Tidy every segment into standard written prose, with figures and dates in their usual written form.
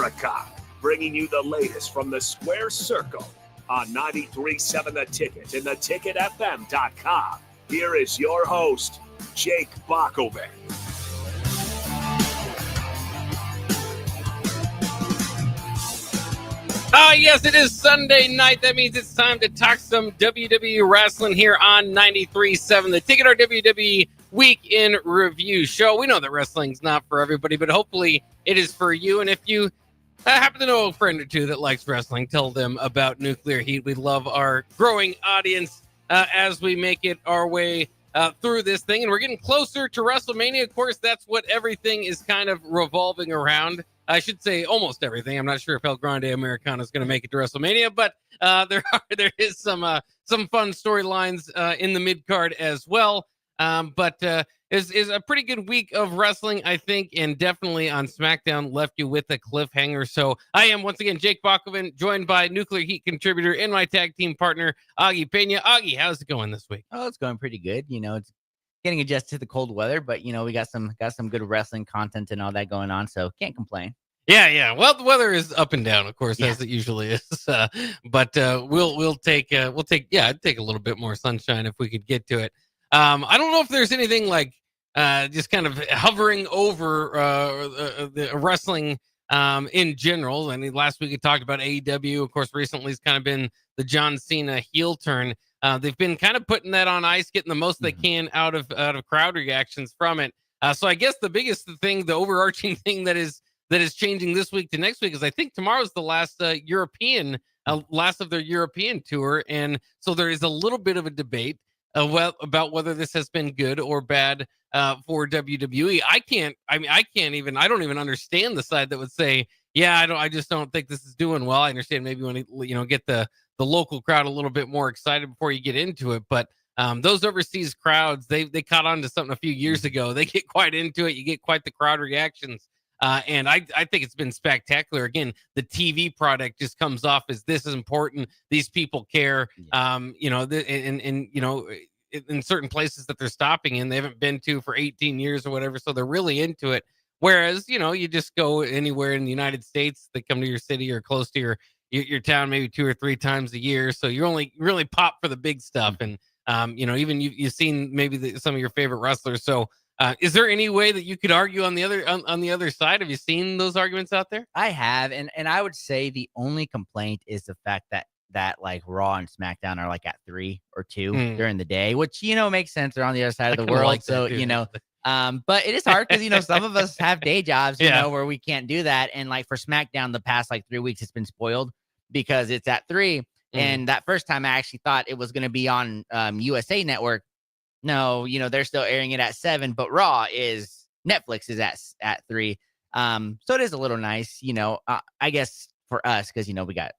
America, bringing you the latest from the Square Circle on 93.7 The Ticket and theticketfm.com. Here is your host, Jake Bockoven. Yes, it is Sunday night. That means it's time to talk some WWE wrestling here on 93.7 The Ticket, our WWE Week in Review show. We know that wrestling's not for everybody, but hopefully it is for you. And if you happen to know a friend or two that likes wrestling, tell them about Nuclear Heat. We love our growing audience as we make it our way through this thing. And we're getting closer to WrestleMania. Of course, that's what everything is kind of revolving around. I should say almost everything. I'm not sure if El Grande Americano is going to make it to WrestleMania, but there is some fun storylines in the mid card as well. But is a pretty good week of wrestling, I think, and definitely on SmackDown left you with a cliffhanger. So I am once again Jake Bockoven, joined by Nuclear Heat contributor and my tag team partner Augie Pena. Augie, how's it going this week? Oh, it's going pretty good. It's getting adjusted to the cold weather, but we got some good wrestling content and all that going on, so can't complain. Yeah. Well, the weather is up and down, of course, as it usually is. But we'll take I'd take a little bit more sunshine if we could get to it. I don't know if there's anything like just kind of hovering over the wrestling in general. I mean, last week we talked about AEW. Of course, recently it's kind of been the John Cena heel turn. They've been kind of putting that on ice, getting the most they can out of crowd reactions from it. So I guess the biggest thing, the overarching thing that is changing this week to next week is I think tomorrow's the last last of their European tour, and so there is a little bit of a debate about whether this has been good or bad for WWE. I don't even understand the side that would say, I just don't think this is doing well. I understand maybe when you get the local crowd a little bit more excited before you get into it, but those overseas crowds, they caught on to something a few years ago. They get quite into it. You get quite the crowd reactions. And I think it's been spectacular. Again, the TV product just comes off as this is important. These people care. In certain places that they're stopping in, they haven't been to for 18 years or whatever. So they're really into it. Whereas, you just go anywhere in the United States, they come to your city or close to your town maybe 2 or 3 times a year. So you only really pop for the big stuff. And, even you've seen maybe some of your favorite wrestlers. So, is there any way that you could argue on the other side? Have you seen those arguments out there? I have, and I would say the only complaint is the fact that like Raw and SmackDown are like at 3 or 2 during the day, which makes sense. They're on the other side of the world, so but it is hard because some of us have day jobs, where we can't do that. And like for SmackDown, the past like 3 weeks, it's been spoiled because it's at 3. And that first time, I actually thought it was going to be on USA Network. No, they're still airing it at 7, but Netflix is at 3. So it is a little nice, I guess for us, because, we got,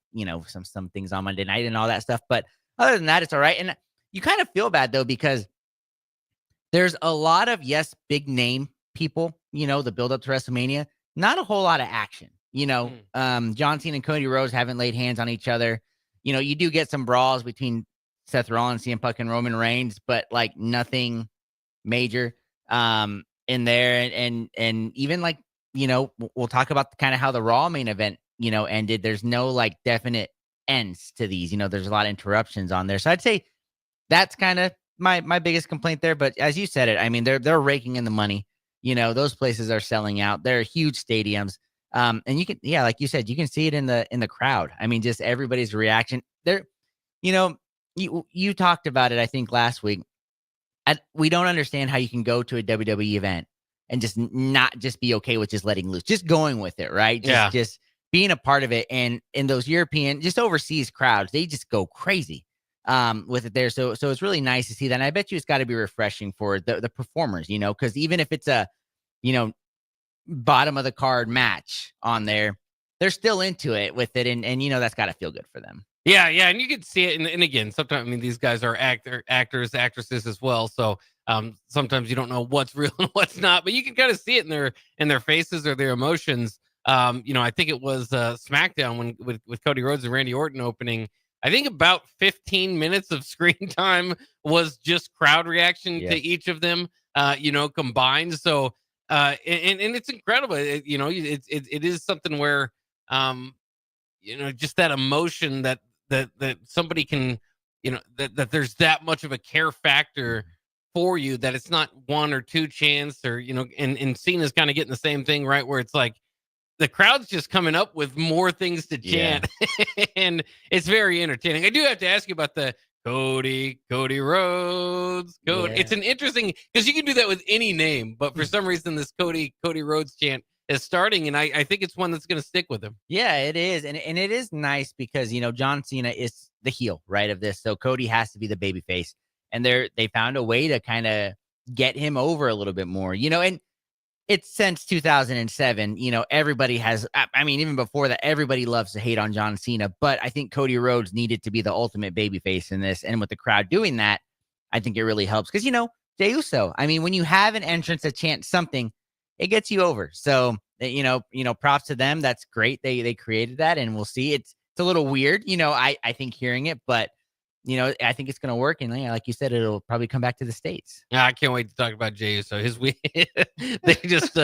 some things on Monday night and all that stuff. But other than that, it's all right. And you kind of feel bad, though, because there's a lot of, big name people, the build up to WrestleMania, not a whole lot of action. John Cena and Cody Rhodes haven't laid hands on each other. You do get some brawls between Seth Rollins, CM Punk, and Roman Reigns, but like nothing major in there. And even like, we'll talk about kind of how the Raw main event, ended. There's no like definite ends to these. There's a lot of interruptions on there. So I'd say that's kind of my biggest complaint there. But as you said it, I mean, they're raking in the money. Those places are selling out. They're huge stadiums. And you can, like you said, you can see it in the crowd. I mean, just everybody's reaction. You talked about it, I think, last week. We don't understand how you can go to a WWE event and just not just be okay with just letting loose, just going with it, right? Just being a part of it. And in those European, just overseas crowds, they just go crazy with it there. So it's really nice to see that. And I bet you it's got to be refreshing for the performers, because even if it's a, bottom of the card match on there, they're still into it with it. And that's got to feel good for them. Yeah, and you can see it. And again, sometimes, I mean, these guys are actors, actresses as well. So sometimes you don't know what's real and what's not, but you can kind of see it in their faces or their emotions. I think it was SmackDown with Cody Rhodes and Randy Orton opening. I think about 15 minutes of screen time was just crowd reaction to each of them, combined. So, and it's incredible. It is something where just that emotion that somebody can, that there's that much of a care factor for you, that it's not one or two chants, or, and Cena's kind of getting the same thing, right? Where it's like the crowd's just coming up with more things to chant, and it's very entertaining. I do have to ask you about the Cody Rhodes. Cody. Yeah. It's an interesting, because you can do that with any name, but for some reason this Cody Rhodes chant is starting, and I think it's one that's going to stick with him. Yeah, it is, and it is nice because John Cena is the heel, right, of this, so Cody has to be the baby face, and they found a way to kind of get him over a little bit more, and it's since 2007, everybody has, I mean, even before that, everybody loves to hate on John Cena, but I think Cody Rhodes needed to be the ultimate babyface in this. And with the crowd doing that, I think it really helps. Because, Jey Uso, I mean, when you have an entrance that chants something, it gets you over. So, props to them. That's great. They created that, and we'll see. It's a little weird, I think hearing it, but I think it's going to work. And like you said, it'll probably come back to the States. Yeah, I can't wait to talk about Jey Uso. They just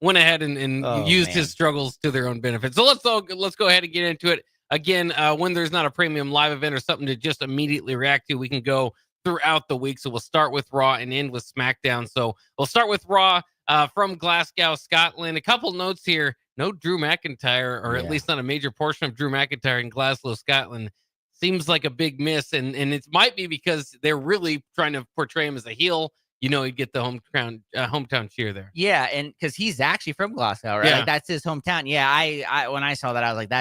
went ahead and used his struggles to their own benefit. So let's go ahead and get into it. Again, when there's not a premium live event or something to just immediately react to, we can go throughout the week. So we'll start with Raw and end with SmackDown. So we'll start with Raw from Glasgow, Scotland. A couple notes here. No Drew McIntyre, or at least not a major portion of Drew McIntyre in Glasgow, Scotland. Seems like a big miss, and it might be because they're really trying to portray him as a heel. He'd get the hometown cheer there. Yeah, and because he's actually from Glasgow, right? Yeah. Like, that's his hometown. Yeah, I when I saw that, I was like,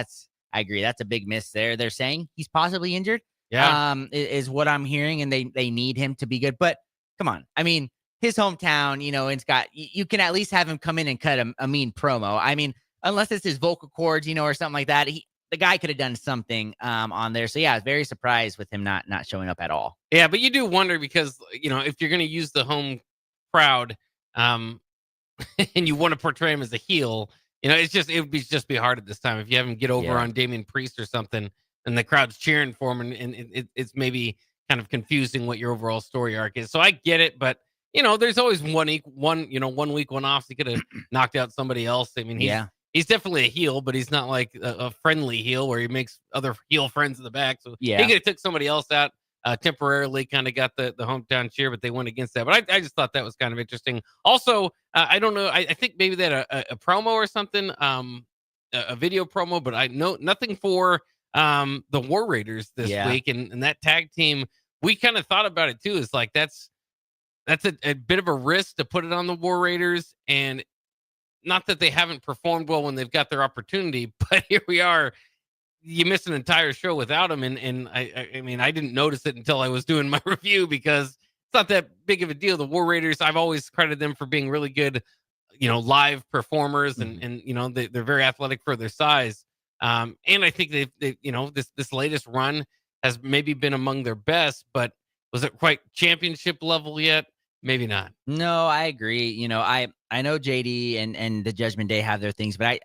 I agree. That's a big miss there. They're saying he's possibly injured. Yeah, is what I'm hearing, and they need him to be good. But come on, I mean, his hometown, it's got, you can at least have him come in and cut a mean promo. I mean, unless it's his vocal cords, or something like that. The guy could have done something on there. So yeah, I was very surprised with him not showing up at all. Yeah, but you do wonder because, if you're going to use the home crowd, and you want to portray him as a heel, it would just be hard at this time if you have him get over on Damian Priest or something, and the crowd's cheering for him, and it's maybe kind of confusing what your overall story arc is. So I get it, but there's always one week one-offs. He could have knocked out somebody else. I mean, he's definitely a heel, but he's not like a friendly heel where he makes other heel friends in the back. So he could have took somebody else out temporarily, kind of got the hometown cheer, but they went against that. But I just thought that was kind of interesting. Also, I don't know. I think maybe they had a promo or something, a video promo, but I know nothing for the War Raiders this week. And that tag team, we kind of thought about it too. It's like, that's a bit of a risk to put it on the War Raiders, and not that they haven't performed well when they've got their opportunity, but here we are. You miss an entire show without them, and I mean, I didn't notice it until I was doing my review because it's not that big of a deal. The War Raiders, I've always credited them for being really good, live performers, and they're very athletic for their size. And I think they this latest run has maybe been among their best, but was it quite championship level yet? Maybe not. No, I agree. I know JD and the Judgment Day have their things, but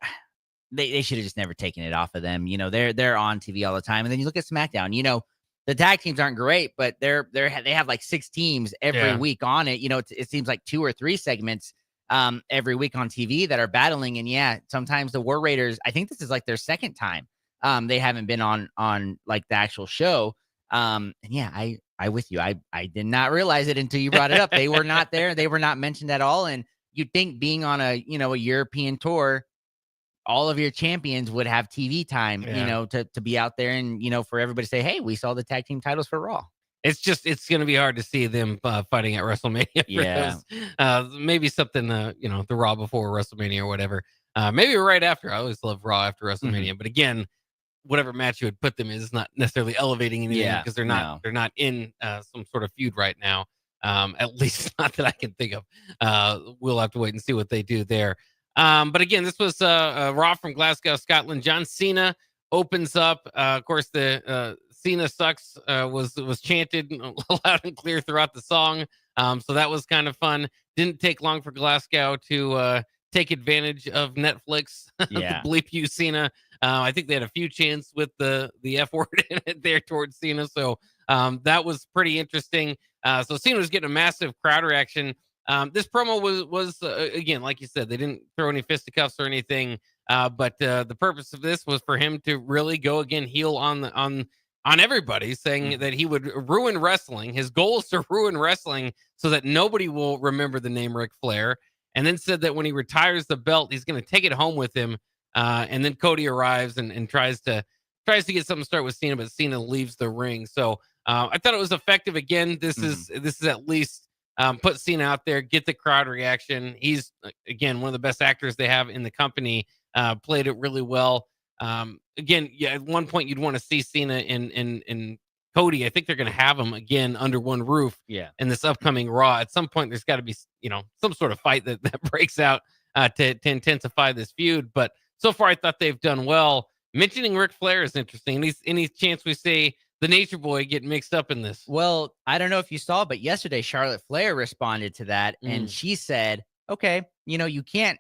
they should have just never taken it off of them. They're on TV all the time, and then you look at SmackDown. The tag teams aren't great, but they have like 6 teams every week on it. It seems like 2 or 3 segments every week on TV that are battling, and sometimes the War Raiders. I think this is like their second time they haven't been on like the actual show. And I with you. I did not realize it until you brought it up. They were not there. They were not mentioned at all. And you'd think being on a European tour, all of your champions would have TV time, to be out there and, for everybody to say, hey, we saw the tag team titles for Raw. It's going to be hard to see them fighting at WrestleMania. Maybe something, the Raw before WrestleMania or whatever. Maybe right after. I always love Raw after WrestleMania. Mm-hmm. But again, whatever match you would put them in is not necessarily elevating anything because they're not in some sort of feud right now. At least not that I can think of. We'll have to wait and see what they do there. But again, this was Raw from Glasgow, Scotland. John Cena opens up. Of course, the Cena sucks was chanted loud and clear throughout the song. So that was kind of fun. Didn't take long for Glasgow to take advantage of Netflix. The bleep you Cena. I think they had a few chants with the F word in it there towards Cena. So that was pretty interesting. So Cena was getting a massive crowd reaction. This promo was again, like you said, they didn't throw any fisticuffs or anything. But the purpose of this was for him to really go again heel on everybody, saying that he would ruin wrestling. His goal is to ruin wrestling so that nobody will remember the name Ric Flair. And then said that when he retires the belt, he's going to take it home with him. And then Cody arrives and tries to get something to start with Cena, but Cena leaves the ring. So I thought it was effective. Again, this is at least put Cena out there, get the crowd reaction. He's again one of the best actors they have in the company. Played it really well. Again, yeah, at one point you'd want to see Cena and Cody. I think they're going to have them again under one roof. Yeah. In this upcoming Raw, at some point there's got to be some sort of fight that breaks out to intensify this feud. But so far, I thought they've done well. Mentioning Ric Flair is interesting. Any chance we see the Nature Boy get mixed up in this? Well, I don't know if you saw, but yesterday Charlotte Flair responded to that, and she said, "Okay, you can't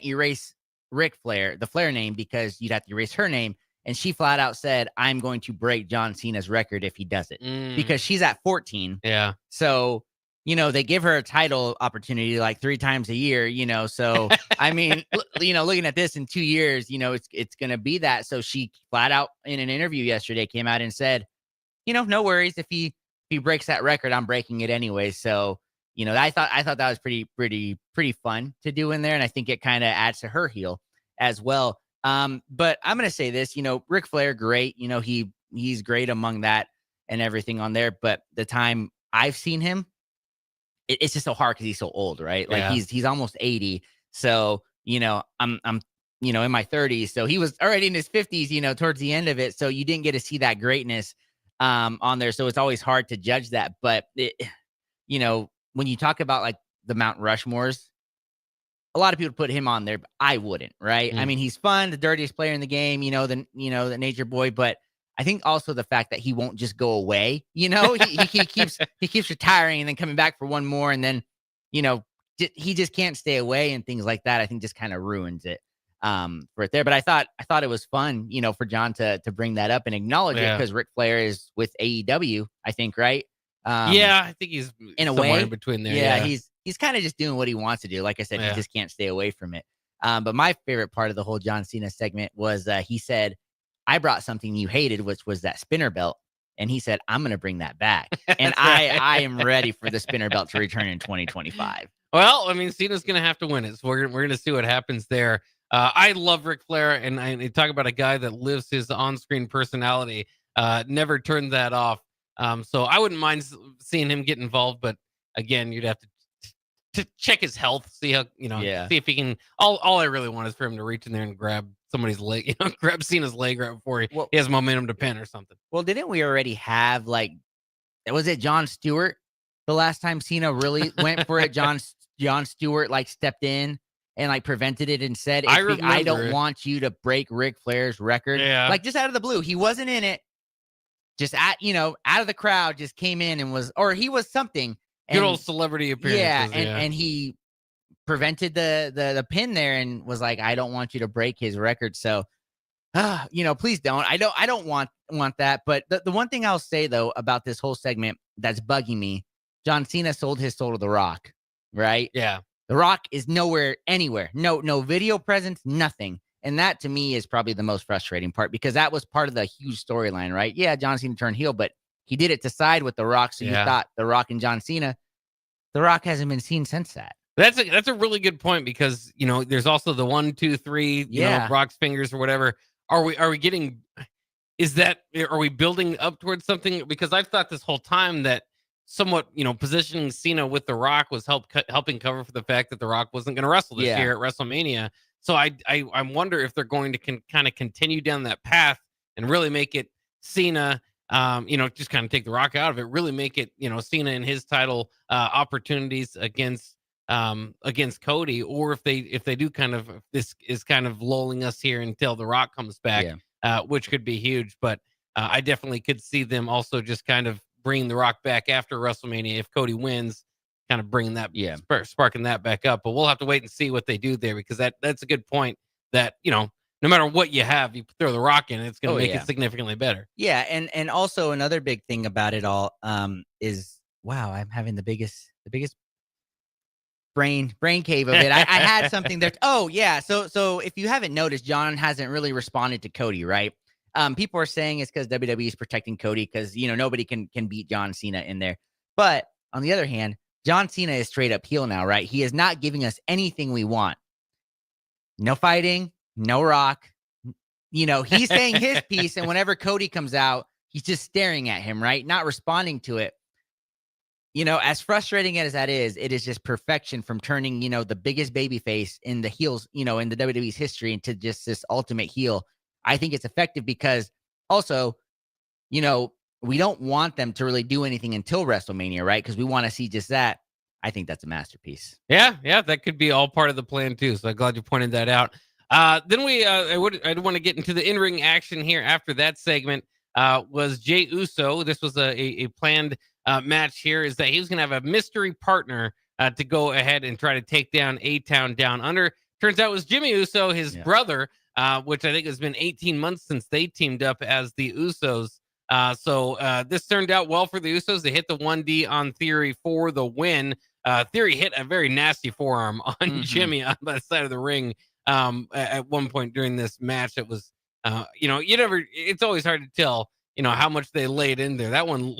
erase Ric Flair, the Flair name, because you'd have to erase her name." And she flat out said, "I'm going to break John Cena's record if he does it," because she's at 14. Yeah. So, they give her a title opportunity like 3 times a year, so I mean, looking at this in 2 years, it's going to be that. So she flat out in an interview yesterday came out and said, no worries. If he breaks that record, I'm breaking it anyway. So, I thought that was pretty fun to do in there. And I think it kind of adds to her heel as well. But I'm going to say this, Ric Flair, great. He's great among that and everything on there. But the time I've seen him, it's just so hard because he's so old, right? Like he's almost 80. So, I'm in my 30s. So he was already in his 50s, towards the end of it. So you didn't get to see that greatness on there. So it's always hard to judge that. But when you talk about like the Mount Rushmores, a lot of people put him on there, but I wouldn't, right? I mean, he's fun, the dirtiest player in the game, the Nature Boy, but I think also the fact that he won't just go away, he keeps retiring and then coming back for one more, and then, he just can't stay away and things like that. I think just kind of ruins it for it there. But I thought it was fun, for John to bring that up and acknowledge it, because Ric Flair is with AEW, I think, right? I think he's in a way in between there. Yeah, he's kind of just doing what he wants to do. Like I said, he just can't stay away from it. But my favorite part of the whole John Cena segment was he said, "I brought something you hated, which was that spinner belt." And he said, "I'm going to bring that back." And I am ready for the spinner belt to return in 2025. Well, I mean, Cena's going to have to win it. So we're going to see what happens there. I love Ric Flair, and I talk about a guy that lives his on-screen personality, never turned that off. So I wouldn't mind seeing him get involved, but again, you'd have to check his health, see how, see if he can. All I really want is for him to reach in there and grab somebody's leg, grab Cena's leg right before he has momentum to pin or something. Well, didn't we already have was it Jon Stewart the last time Cena really went for it? Jon Stewart stepped in and prevented it and said, I don't want you to break Ric Flair's record. Yeah. Just out of the blue. He wasn't in it. Just out of the crowd, just came in and he was something. Good old celebrity appearance. Yeah, and he prevented the pin there and was like, I don't want you to break his record. So, please don't. I don't want that. But the one thing I'll say though about this whole segment that's bugging me, John Cena sold his soul to The Rock, right? Yeah. The Rock is anywhere. No video presence, nothing. And that to me is probably the most frustrating part, because that was part of the huge storyline, right? Yeah, John Cena turned heel, but he did it to side with The Rock. So you thought The Rock and John Cena. The Rock hasn't been seen since that. That's a really good point, because there's also the 1, 2, 3, Rock's fingers or whatever. Are we getting? Are we building up towards something? Because I've thought this whole time that somewhat positioning Cena with The Rock was helping cover for the fact that The Rock wasn't going to wrestle this year at WrestleMania. So I wonder if they're going to kind of continue down that path and really make it Cena. Just kind of take The Rock out of it, really make it, Cena and his title opportunities against Cody, or if they do this is kind of lulling us here until The Rock comes back, which could be huge. But I definitely could see them also just kind of bringing The Rock back after WrestleMania if Cody wins, kind of bringing that, sparking that back up. But we'll have to wait and see what they do there, because that's a good point that, no matter what you have, you throw The Rock in, it's going to make it significantly better. Yeah, and also another big thing about it all is, wow, I'm having the biggest brain cave of it. I had something there. Oh yeah. So if you haven't noticed, John hasn't really responded to Cody, right? People are saying it's because WWE is protecting Cody because nobody can beat John Cena in there. But on the other hand, John Cena is straight up heel now, right? He is not giving us anything we want. No fighting, no Rock. He's saying his piece, and whenever Cody comes out, he's just staring at him, right? Not responding to it. As frustrating as that is, it is just perfection from turning, the biggest baby face in the heels, in the WWE's history into just this ultimate heel. I think it's effective because also, we don't want them to really do anything until WrestleMania, right? Because we want to see just that. I think that's a masterpiece. Yeah, that could be all part of the plan too. So I'm glad you pointed that out. Then I want to get into the in-ring action here after that segment. Was Jey Uso. This was a planned match here, is that he was going to have a mystery partner to go ahead and try to take down A-Town Down Under. Turns out it was Jimmy Uso, his brother, which I think has been 18 months since they teamed up as the Usos. So this turned out well for the Usos. They hit the 1D on Theory for the win. Theory hit a very nasty forearm on Jimmy on the side of the ring at one point during this match. It was, it's always hard to tell, how much they laid in there. That one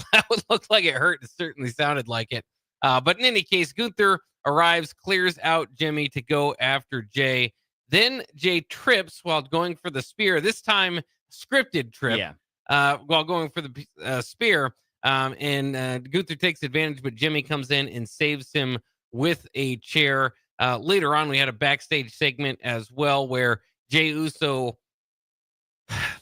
looked like it hurt. It certainly sounded like it. But in any case, Gunther arrives, clears out Jimmy to go after Jay. Then Jay trips while going for the spear. This time, scripted trip. While going for the spear. And Gunther takes advantage, but Jimmy comes in and saves him with a chair. Later on, we had a backstage segment as well where Jey Uso,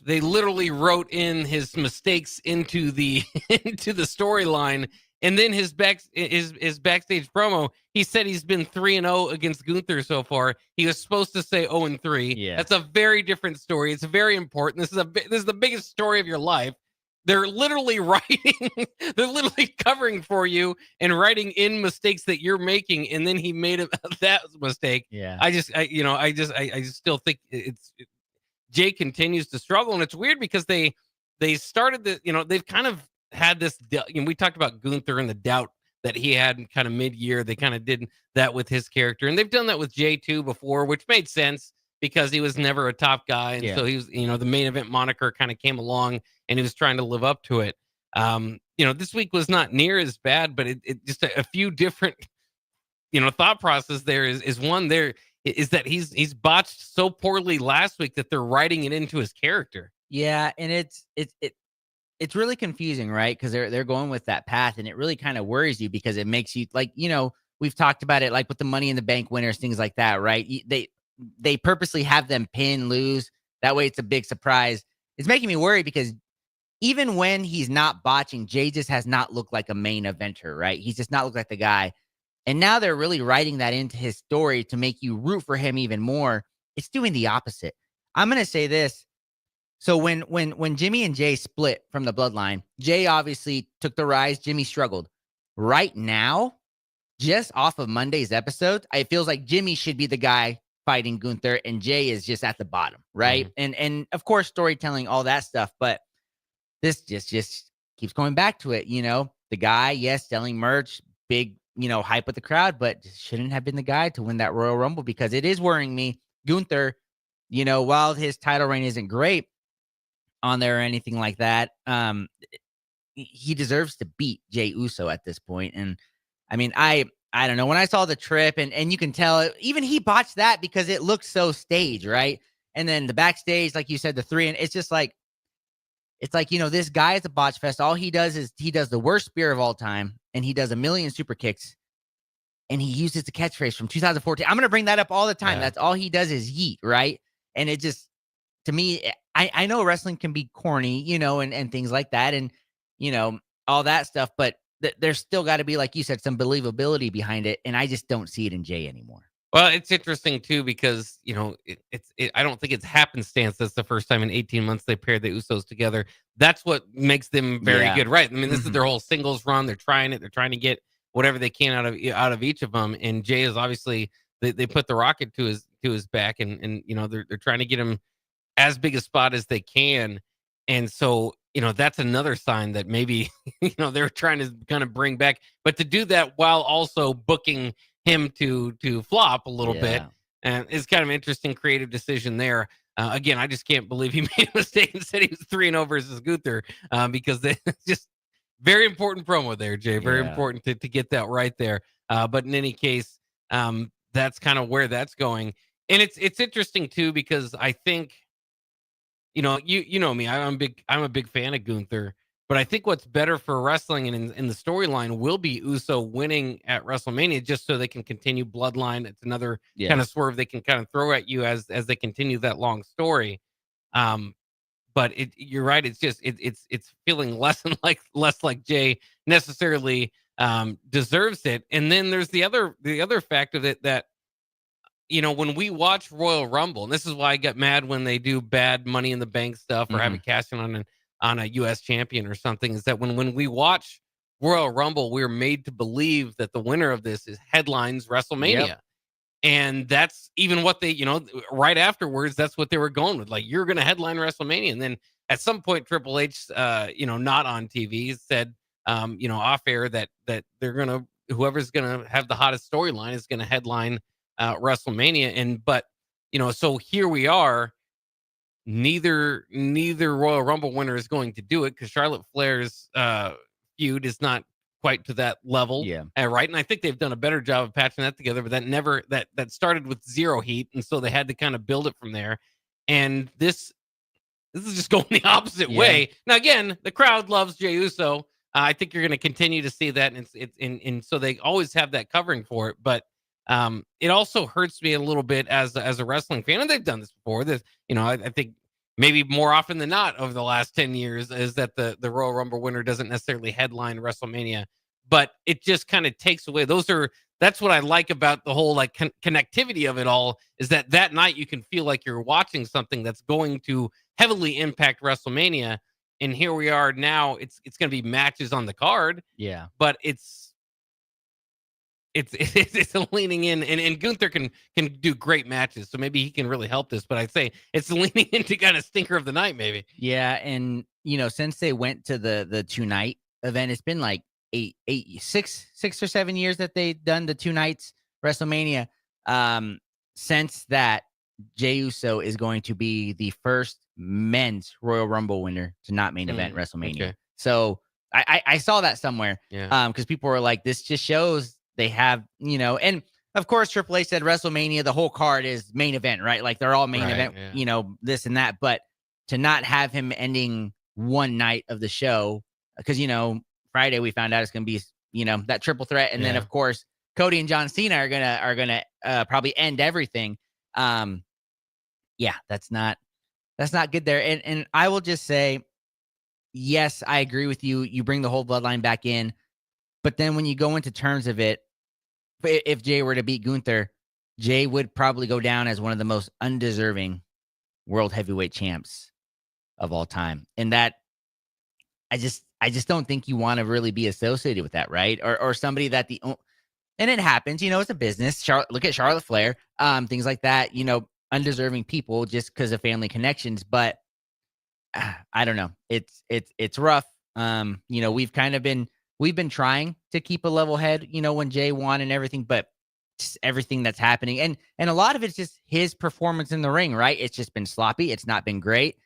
they literally wrote in his mistakes into the storyline. And then his backstage promo, he said he's been 3-0 against Gunther so far. He was supposed to say 0-3. Yeah. That's a very different story. It's very important. This is the biggest story of your life. They're literally writing, they're literally covering for you and writing in mistakes that you're making, and then he made that mistake. Yeah. I just still think Jay continues to struggle, and it's weird because they started they've kind of had this. We talked about Gunther and the doubt that he had kind of mid-year. They kind of did that with his character, and they've done that with Jay too before, which made sense because he was never a top guy, and so he was, the main event moniker kind of came along, and he was trying to live up to it. This week was not near as bad, but it just a few different, thought process there is one there is that he's botched so poorly last week that they're writing it into his character. Yeah, and it's really confusing, right? Because they're going with that path, and it really kind of worries you because it makes you we've talked about it like with the Money in the Bank winners, things like that, right? They purposely have them pin, lose. That way it's a big surprise. It's making me worry because even when he's not botching, Jay just has not looked like a main eventer, right? He's just not looked like the guy. And now they're really writing that into his story to make you root for him even more. It's doing the opposite. I'm going to say this. So when Jimmy and Jay split from the bloodline, Jay obviously took the rise. Jimmy struggled. Right now, just off of Monday's episode, it feels like Jimmy should be the guy fighting Gunther, and Jay is just at the bottom, right? And of course, storytelling, all that stuff. But this just keeps going back to it. The guy, yes, selling merch, big, hype with the crowd, but shouldn't have been the guy to win that Royal Rumble because it is worrying me. Gunther, while his title reign isn't great on there or anything like that, he deserves to beat Jey Uso at this point. And I mean, I don't know. When I saw the trip and you can tell even he botched that because it looks so staged, right? And then the backstage, like you said, the 3, and it's just like, this guy is a botch fest. All he does is he does the worst spear of all time, and he does a million super kicks, and he uses the catchphrase from 2014. I'm going to bring that up all the time. Yeah. That's all he does is yeet, right? And it just, to me, I know wrestling can be corny, and things like that, and, all that stuff, but there's still got to be, like you said, some believability behind it, and I just don't see it in Jay anymore. Well, it's interesting too because I don't think it's happenstance. That's the first time in 18 months they paired the Usos together. That's what makes them very good, right? I mean, this is their whole singles run. They're trying it. They're trying to get whatever they can out of each of them. And Jay is obviously they put the rocket to his back, and they're trying to get him as big a spot as they can. And so that's another sign that maybe they're trying to kind of bring back, but to do that while also booking him to flop a little bit. And it's kind of an interesting creative decision there. Again, I just can't believe he made a mistake and said he was 3-0 versus Gunther, because they just very important promo there, Jay. Very important to get that right there. But in any case, that's kind of where that's going. And it's interesting too, because I think, you know me, I'm a big fan of Gunther, but I think what's better for wrestling and in the storyline will be Uso winning at WrestleMania, just so they can continue Bloodline. It's another kind of swerve they can kind of throw at you as they continue that long story. But you're right. It's just it's feeling less like Jay necessarily deserves it. And then there's the other fact of it that, when we watch Royal Rumble, and this is why I get mad when they do bad Money in the Bank stuff or have it cast in on a U.S. champion or something, is that when we watch Royal Rumble, we're made to believe that the winner of this is headlines WrestleMania. Yep. And that's even what they, right afterwards, that's what they were going with. Like, you're going to headline WrestleMania. And then at some point, Triple H, not on TV, said, off air that they're whoever's going to have the hottest storyline is going to headline WrestleMania. But so here we are. Neither Royal Rumble winner is going to do it, because Charlotte Flair's feud is not quite to that level. Right. And I think they've done a better job of patching that together, but that started with zero heat. And so they had to kind of build it from there. And this is just going the opposite way. Now, again, the crowd loves Jey Uso. I think you're going to continue to see that. And so they always have that covering for it. But it also hurts me a little bit as a wrestling fan. And they've done this before. I think maybe more often than not over the last 10 years is that the Royal Rumble winner doesn't necessarily headline WrestleMania, but it just kind of takes away. That's what I like about the whole connectivity of it all, is that night you can feel like you're watching something that's going to heavily impact WrestleMania. And here we are now. It's going to be matches on the card. Yeah, but it's leaning in, and Gunther can do great matches, so maybe he can really help this. But I'd say it's leaning into kind of stinker of the night, maybe. Yeah, and since they went to the 2-night event, it's been like 6 or 7 years that they've done the 2 nights WrestleMania. Since that, Jey Uso is going to be the first men's Royal Rumble winner to not main event WrestleMania. Okay. So I saw that somewhere. Yeah. Because people were like, this just shows they have, and of course, Triple H said WrestleMania, the whole card is main event, right? Like, they're all main event, this and that. But to not have him ending one night of the show, because, Friday we found out it's going to be, that triple threat. And then, of course, Cody and John Cena are gonna probably end everything. That's not good there. And I will just say, yes, I agree with you. You bring the whole bloodline back in. But then when you go into terms of it, if Jay were to beat Gunther, Jay would probably go down as one of the most undeserving world heavyweight champs of all time. And that, I just don't think you want to really be associated with that, right? Or somebody that and it happens, it's a business. Look at Charlotte Flair, things like that, undeserving people just because of family connections. But I don't know. It's rough. We've been trying to keep a level head, when Jay won and everything, but just everything that's happening. And a lot of it's just his performance in the ring, right? It's just been sloppy. It's not been great.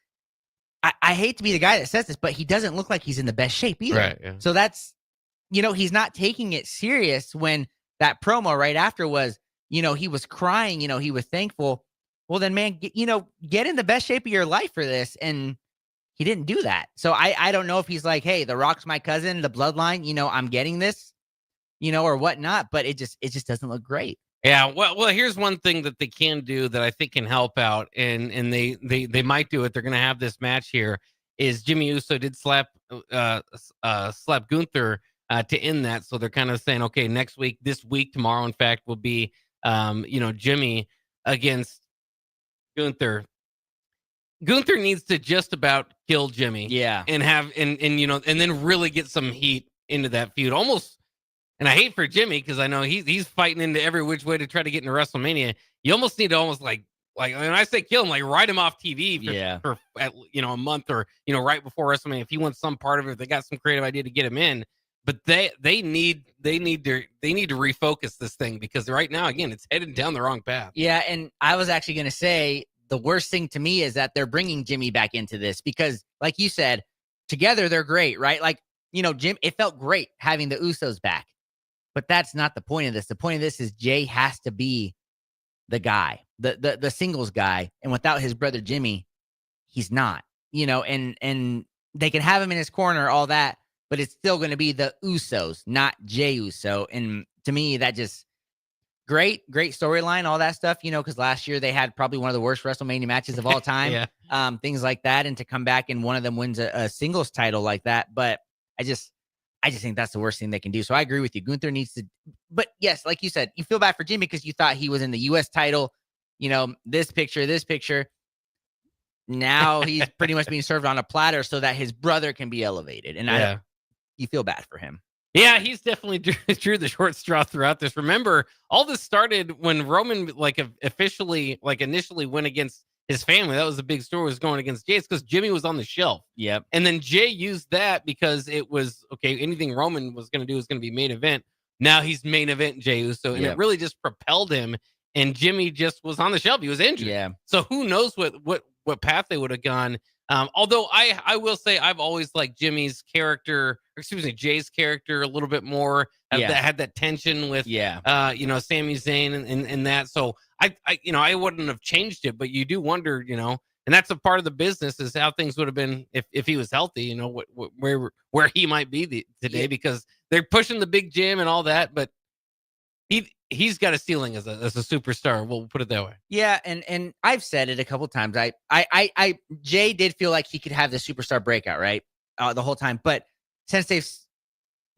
I hate to be the guy that says this, but he doesn't look like he's in the best shape either. Right, yeah. So that's, he's not taking it serious when that promo right after was, he was crying, he was thankful. Well, then, man, get in the best shape of your life for this. And he didn't do that. So I don't know if he's like, hey, The Rock's my cousin, the bloodline, I'm getting this, or whatnot, but it just doesn't look great. Yeah, well, here's one thing that they can do that I think can help out, and they might do it. They're going to have this match here. Is Jimmy Uso did slap Gunther to end that, so they're kind of saying, okay, this week, tomorrow, in fact, will be Jimmy against Gunther. Gunther needs to just about kill Jimmy, and have and then really get some heat into that feud, almost. And I hate for Jimmy, because I know he's fighting into every which way to try to get into WrestleMania. You almost need to like when I say kill him, like write him off TV for a month, or right before WrestleMania if he wants some part of it. If they got some creative idea to get him in. but they need to refocus this thing, because right now, again, it's headed down the wrong path. Yeah, and I was actually going to say the worst thing to me is that they're bringing Jimmy back into this, because, like you said, together they're great, right? Like, Jim, it felt great having the Usos back, but that's not the point of this. The point of this is Jay has to be the guy, the singles guy, and without his brother Jimmy, he's not. And they can have him in his corner, all that, but it's still going to be the Usos, not Jey Uso. And to me, that just great storyline, all that stuff, because last year they had probably one of the worst WrestleMania matches of all time. Yeah. Things like that. And to come back and one of them wins a singles title like that. But I just think that's the worst thing they can do. So I agree with you. Gunther needs to, but yes, like you said, you feel bad for Jimmy because you thought he was in the US title, this picture. Now he's pretty much being served on a platter so that his brother can be elevated. And you feel bad for him. Yeah, he's definitely drew the short straw throughout this. Remember, all this started when Roman initially went against his family. That was the big story, was going against Jay. It's because Jimmy was on the shelf. Yep. And then Jay used that because it was, okay, anything Roman was going to do was going to be main event. Now he's main event Jey Uso. And it really just propelled him. And Jimmy just was on the shelf. He was injured. Yeah. So who knows what path they would have gone. Although I will say I've always liked Jay's character a little bit more. That had that tension with Sami Zayn and that. So I wouldn't have changed it, but you do wonder, and that's a part of the business, is how things would have been if he was healthy, where he might be today, because they're pushing the big Jim and all that, but he's got a ceiling as a superstar. We'll put it that way. Yeah, and I've said it a couple times. Jay did feel like he could have the superstar breakout, right, the whole time. But since they've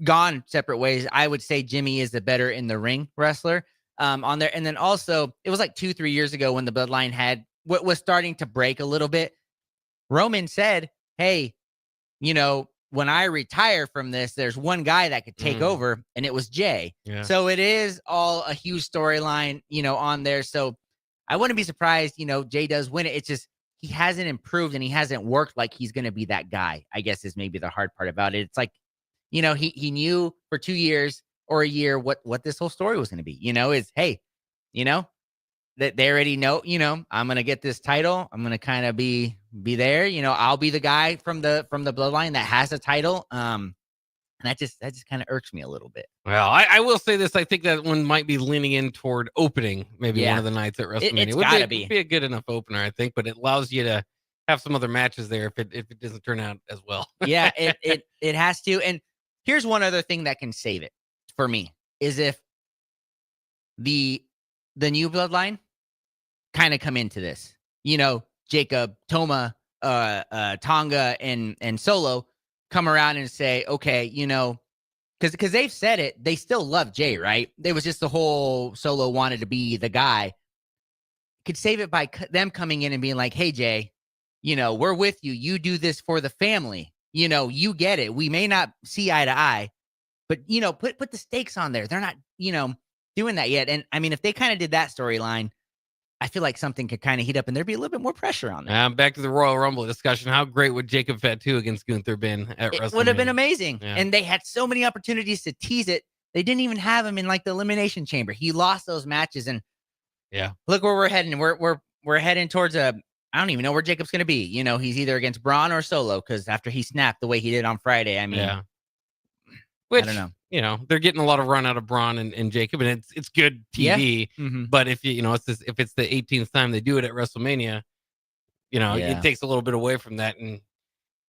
gone separate ways, I would say Jimmy is the better in the ring wrestler on there. And then also, it was like 2-3 years ago when the bloodline was starting to break a little bit. Roman said, "Hey, when I retire from this, there's one guy that could take over," and it was Jay. Yeah. So it is all a huge storyline, on there. So I wouldn't be surprised, Jay does win it. It's just he hasn't improved and he hasn't worked like he's going to be that guy, I guess, is maybe the hard part about it. It's like, he knew for 2 years or a year what this whole story was going to be, is, hey, that they already know, I'm going to get this title. I'm going to kind of be there, I'll be the guy from the bloodline that has a title. And that just kind of irks me a little bit. Well, I will say this. I think that one might be leaning in toward opening maybe one of the nights at WrestleMania. It's gotta be. It'd be a good enough opener, I think, but it allows you to have some other matches there if it doesn't turn out as well. Yeah, it has to. And here's one other thing that can save it for me, is if the new bloodline kind of come into this, Jacob, Toma, Tonga, and Solo come around and say, okay, because they've said it, they still love Jay, right? There was just the whole Solo wanted to be the guy. Could save it by them coming in and being like, hey, Jay, we're with you. You do this for the family. You get it. We may not see eye to eye, but, put the stakes on there. They're not, doing that yet. And I mean, if they kind of did that storyline, I feel like something could kind of heat up and there'd be a little bit more pressure on them. Back to the Royal Rumble discussion. How great would Jacob Fatu against Gunther been at WrestleMania? It would have been amazing. Yeah. And they had so many opportunities to tease it. They didn't even have him in like the Elimination Chamber. He lost those matches. And look where we're heading. We're heading towards I don't even know where Jacob's going to be. He's either against Braun or Solo, because after he snapped the way he did on Friday, I mean, Which, I don't know. They're getting a lot of run out of Braun and Jacob, and it's good TV. Yeah. Mm-hmm. But if if it's the 18th time they do it at WrestleMania, it takes a little bit away from that. And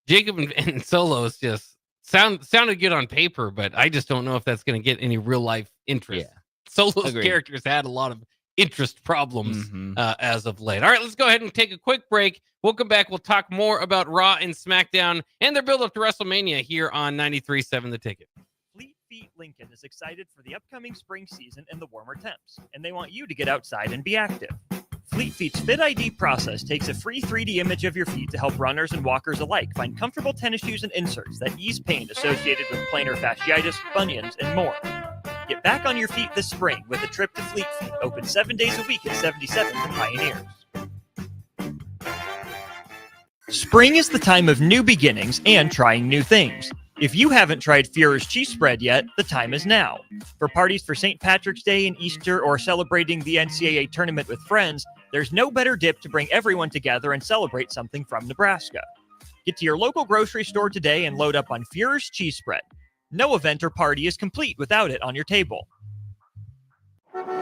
Jacob and Solo is just sounded good on paper, but I just don't know if that's going to get any real life interest. Yeah. Solo's characters had a lot of interest problems as of late. All right, let's go ahead and take a quick break. We'll come back. We'll talk more about Raw and SmackDown and their build up to WrestleMania here on 93.7 The Ticket. Fleet Feet Lincoln is excited for the upcoming spring season and the warmer temps, and they want you to get outside and be active. Fleet Feet's Fit ID process takes a free 3D image of your feet to help runners and walkers alike find comfortable tennis shoes and inserts that ease pain associated with plantar fasciitis, bunions, and more. Get back on your feet this spring with a trip to Fleet Feet, open 7 days a week at 77th and Pioneers. Spring is the time of new beginnings and trying new things. If you haven't tried Führer's cheese spread yet, the time is now. For parties for St. Patrick's Day and Easter, or celebrating the NCAA tournament with friends, there's no better dip to bring everyone together and celebrate something from Nebraska. Get to your local grocery store today and load up on Führer's cheese spread. No event or party is complete without it on your table.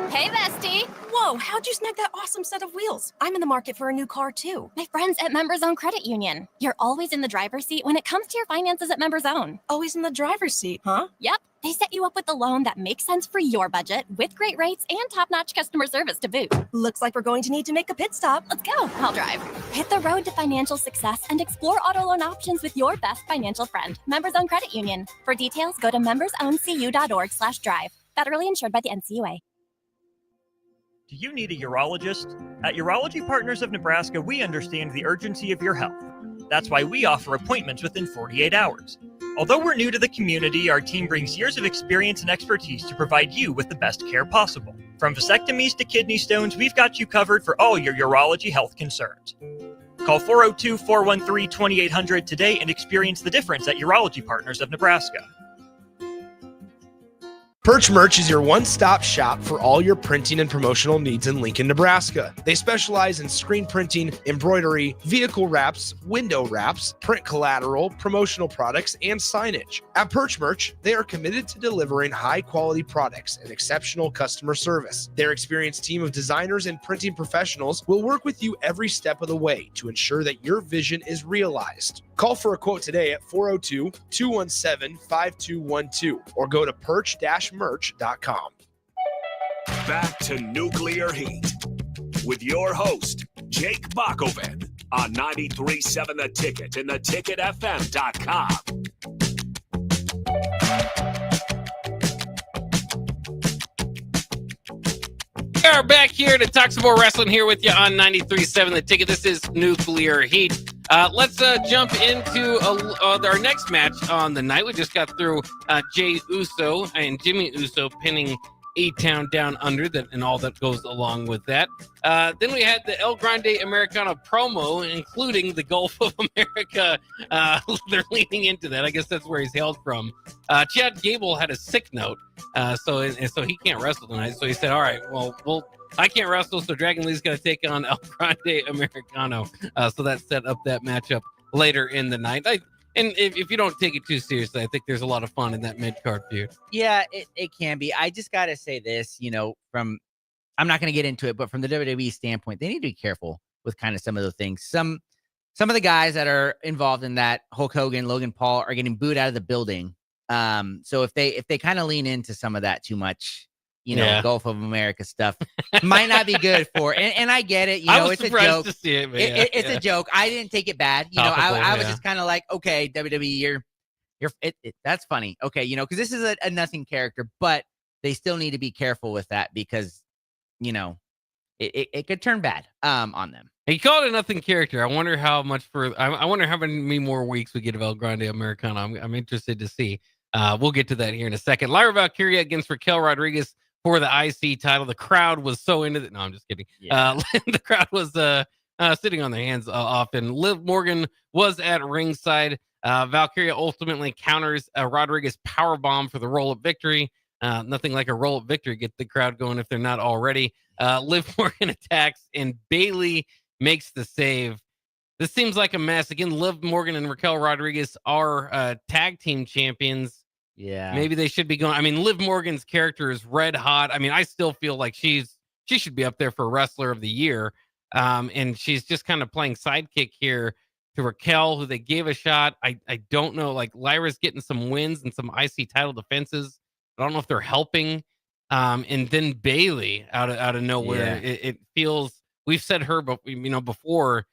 Hey, bestie. Whoa, how'd you snag that awesome set of wheels? I'm in the market for a new car, too. My friends at Members Own Credit Union. You're always in the driver's seat when it comes to your finances at Members Own. Always in the driver's seat, huh? Yep. They set you up with a loan that makes sense for your budget with great rates and top-notch customer service to boot. Looks like we're going to need to make a pit stop. Let's go. I'll drive. Hit the road to financial success and explore auto loan options with your best financial friend, Members Own Credit Union. For details, go to membersowncu.org/drive. Federally insured by the NCUA. Do you need a urologist? At Urology Partners of Nebraska, we understand the urgency of your health. That's why we offer appointments within 48 hours. Although we're new to the community, our team brings years of experience and expertise to provide you with the best care possible. From vasectomies to kidney stones, we've got you covered for all your urology health concerns. Call 402-413-2800 today and experience the difference at Urology Partners of Nebraska. Perch Merch is your one-stop shop for all your printing and promotional needs in Lincoln, Nebraska. They specialize in screen printing, embroidery, vehicle wraps, window wraps, print collateral, promotional products, and signage. At Perch Merch, they are committed to delivering high-quality products and exceptional customer service. Their experienced team of designers and printing professionals will work with you every step of the way to ensure that your vision is realized. Call for a quote today at 402-217-5212 or go to perch-merch.com. Back to Nuclear Heat with your host, Jake Bockoven on 93.7 The Ticket and theticketfm.com. We are back here to talk some more wrestling here with you on 93.7 The Ticket. This is Nuclear Heat. Let's jump into our next match on the night. We just got through Jey Uso and Jimmy Uso pinning A-Town Down Under, and all that goes along with that. Then we had the El Grande Americana promo, including the Gulf of America. They're leaning into that. I guess that's where he's hailed from. Chad Gable had a sick note, so he can't wrestle tonight. So he said, all right, well, I can't wrestle, so Dragon Lee's going to take on El Grande Americano. So that set up that matchup later in the night. And if you don't take it too seriously, I think there's a lot of fun in that mid-card feud. Yeah, it can be. I just got to say this, I'm not going to get into it, but from the WWE standpoint, they need to be careful with kind of some of the things. Some of the guys that are involved in that, Hulk Hogan, Logan Paul, are getting booed out of the building. So if they kind of lean into some of that too much, Gulf of America stuff might not be good for. And I get it. It's a joke. To see it, it's a joke. I didn't take it bad. I was just kind of like, okay, WWE, that's funny. Okay, because this is a nothing character, but they still need to be careful with that because, it could turn bad on them. He called it a nothing character. I wonder how much I wonder how many more weeks we get of El Grande Americano. I'm interested to see. We'll get to that here in a second. Lyra Valkyria against Raquel Rodriguez for the IC title. The crowd was so into it. No, I'm just kidding. Yeah. The crowd was sitting on their hands often. Liv Morgan was at ringside. Valkyria ultimately counters Rodriguez powerbomb for the roll-up victory. Nothing like a roll-up victory. Get the crowd going if they're not already. Liv Morgan attacks, and Bayley makes the save. This seems like a mess. Again, Liv Morgan and Raquel Rodriguez are tag team champions. Yeah. Maybe they should be going. I mean, Liv Morgan's character is red hot. I mean, I still feel like she should be up there for Wrestler of the Year. And she's just kind of playing sidekick here to Raquel, who they gave a shot. I don't know. Like, Lyra's getting some wins and some IC title defenses. I don't know if they're helping. And then Bayley out of nowhere. Yeah. It feels, we've said her, but before,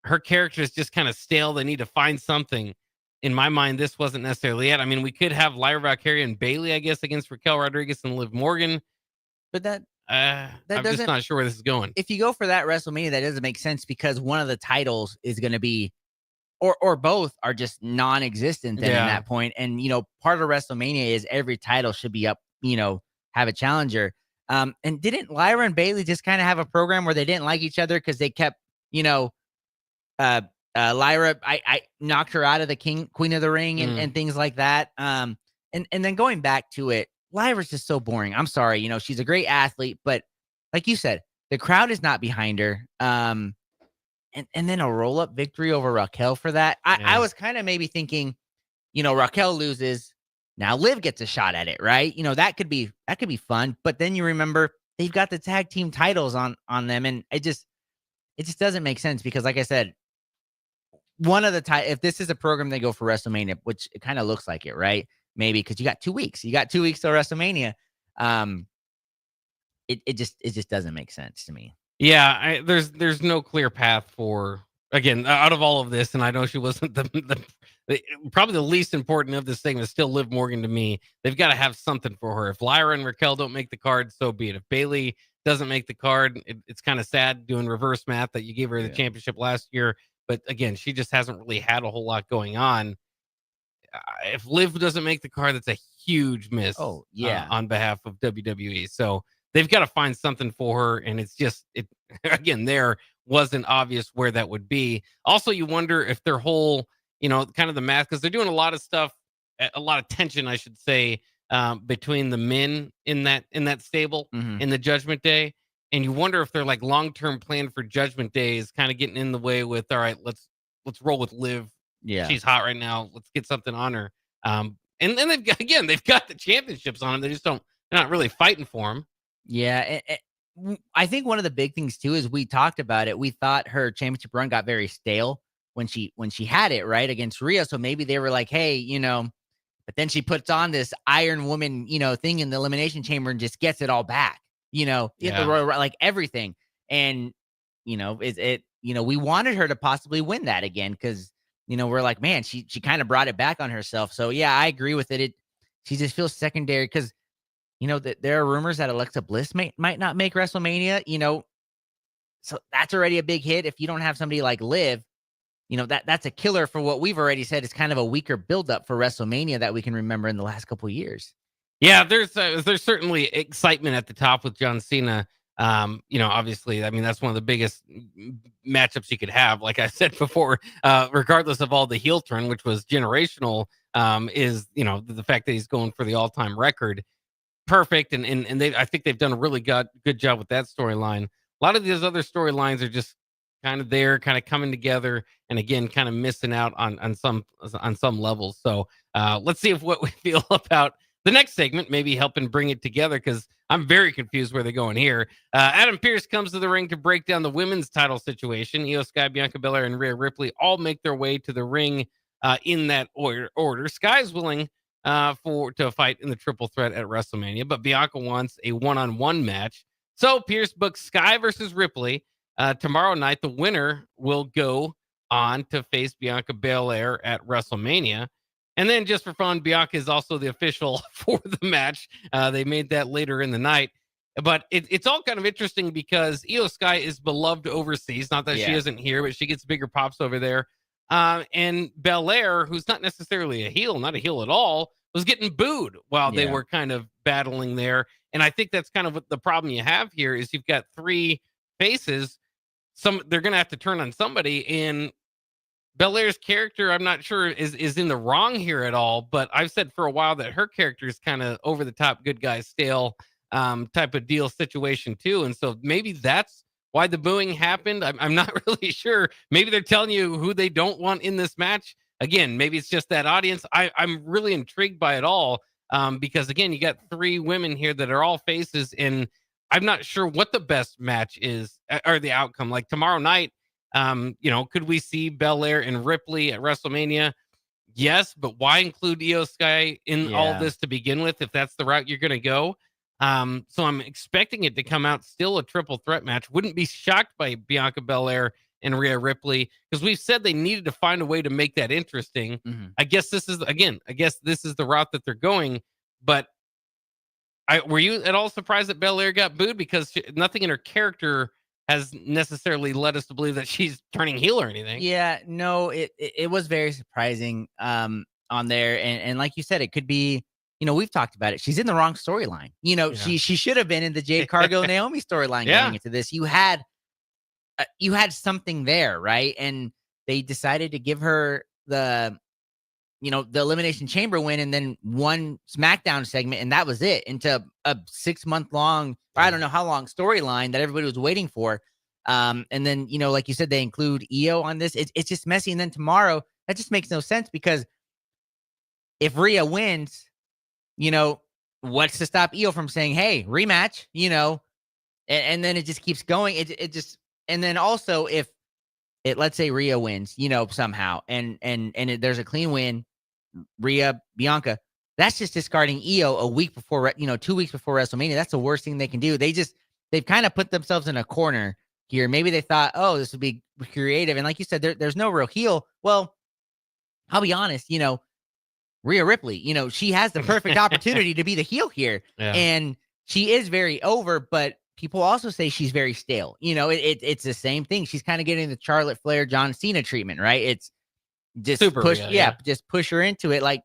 her character is just kind of stale. They need to find something. In my mind, this wasn't necessarily it. I mean, we could have Lyra Valkyria and Bayley, I guess, against Raquel Rodriguez and Liv Morgan. But I'm just not sure where this is going. If you go for that WrestleMania, that doesn't make sense because one of the titles is going to be, or both are just non-existent then at that point. And, part of WrestleMania is every title should be up, have a challenger. And didn't Lyra and Bayley just kind of have a program where they didn't like each other because they kept, Lyra, I knocked her out of the Queen of the Ring and things like that. And then going back to it, Lyra's just so boring. I'm sorry, she's a great athlete, but like you said, the crowd is not behind her. And then a roll up victory over Raquel for that. I was kind of maybe thinking, Raquel loses. Now Liv gets a shot at it, right? That could be fun. But then you remember they've got the tag team titles on them, and it just doesn't make sense because, like I said, one of the if this is a program they go for WrestleMania, which it kind of looks like it, right? Maybe because you got 2 weeks. You got 2 weeks till WrestleMania. It just doesn't make sense to me. Yeah, there's no clear path for, again, out of all of this, and I know she wasn't the probably the least important of this thing, is still Liv Morgan to me. They've got to have something for her. If Lyra and Raquel don't make the card, so be it. If Bayley doesn't make the card, it's kind of sad doing reverse math that you gave her the championship last year. But again, she just hasn't really had a whole lot going on. If Liv doesn't make the card, that's a huge miss on behalf of WWE. So they've got to find something for her. And it's just, again, there wasn't obvious where that would be. Also, you wonder if their whole, kind of the math, because they're doing a lot of stuff, a lot of tension, I should say, between the men in that stable in the Judgment Day. And you wonder if their like long-term plan for Judgment Day is kind of getting in the way with, all right, let's roll with Liv. Yeah, she's hot right now. Let's get something on her. And then they've got the championships on them. They're not really fighting for them. Yeah, I think one of the big things too is we talked about it. We thought her championship run got very stale when she had it right against Rhea. So maybe they were like, hey, but then she puts on this Iron Woman, thing in the Elimination Chamber and just gets it all back. Like everything. And we wanted her to possibly win that again because. We're like, man, she kind of brought it back on herself. So, yeah, I agree with it. She just feels secondary because, that there are rumors that Alexa Bliss might not make WrestleMania, So that's already a big hit. If you don't have somebody like Liv, that's a killer for what we've already said is kind of a weaker buildup for WrestleMania that we can remember in the last couple of years. Yeah, there's certainly excitement at the top with John Cena. Obviously, I mean, that's one of the biggest matchups you could have. Like I said before, regardless of all the heel turn, which was generational, is, the fact that he's going for the all-time record. Perfect. And I think they've done a really good job with that storyline. A lot of these other storylines are just kind of there, kind of coming together. And again, kind of missing out on some levels. So let's see what we feel about the next segment, maybe helping bring it together, because I'm very confused where they're going here. Adam Pearce comes to the ring to break down the women's title situation. Io Sky, Bianca Belair, and Rhea Ripley all make their way to the ring in that order. Sky's willing to fight in the triple threat at WrestleMania, but Bianca wants a one-on-one match. So Pearce books Sky versus Ripley tomorrow night. The winner will go on to face Bianca Belair at WrestleMania. And then just for fun, Bianca is also the official for the match. They made that later in the night. But it's all kind of interesting because Io Sky is beloved overseas. Not that she isn't here, but she gets bigger pops over there. And Belair, who's not necessarily a heel, not a heel at all, was getting booed while they were kind of battling there. And I think that's kind of what the problem you have here is you've got three faces. They're going to have to turn on somebody. And Belair's character, I'm not sure is in the wrong here at all, but I've said for a while that her character is kind of over the top, good guy, stale type of deal situation too. And so maybe that's why the booing happened. I'm not really sure. Maybe they're telling you who they don't want in this match. Again, maybe it's just that audience. I'm really intrigued by it all because again, you got three women here that are all faces, and I'm not sure what the best match is or the outcome. Like tomorrow night, could we see Belair and Ripley at WrestleMania? Yes, but why include Io Sky in all of this to begin with if that's the route you're going to go? So I'm expecting it to come out still a triple threat match. Wouldn't be shocked by Bianca Belair and Rhea Ripley because we've said they needed to find a way to make that interesting. Mm-hmm. I guess this is the route that they're going. But were you at all surprised that Belair got booed? Because nothing in her character has necessarily led us to believe that she's turning heel or anything. Yeah, no, it was very surprising on there. And like you said, it could be, we've talked about it. She's in the wrong storyline. She should have been in the Jade Cargill Naomi storyline going into this. You had something there, right? And they decided to give her the Elimination Chamber win and then one SmackDown segment, and that was it, into a 6-month long, or I don't know how long, storyline that everybody was waiting for. And then, like you said, they include Io on this. It's just messy. And then tomorrow, that just makes no sense, because if Rhea wins, what's to stop Io from saying, hey, rematch, and then it just keeps going. It just, and then also if let's say Rhea wins, somehow, and there's a clean win, Rhea, Bianca, that's just discarding Io a week before, 2 weeks before WrestleMania. That's the worst thing they can do. They've kind of put themselves in a corner here. Maybe they thought, oh, this would be creative. And like you said, there's no real heel. Well, I'll be honest, Rhea Ripley, she has the perfect opportunity to be the heel here. Yeah. And she is very over, but people also say she's very stale. It's the same thing. She's kind of getting the Charlotte Flair, John Cena treatment, right? It's just Super push, Rhea, just push her into it, like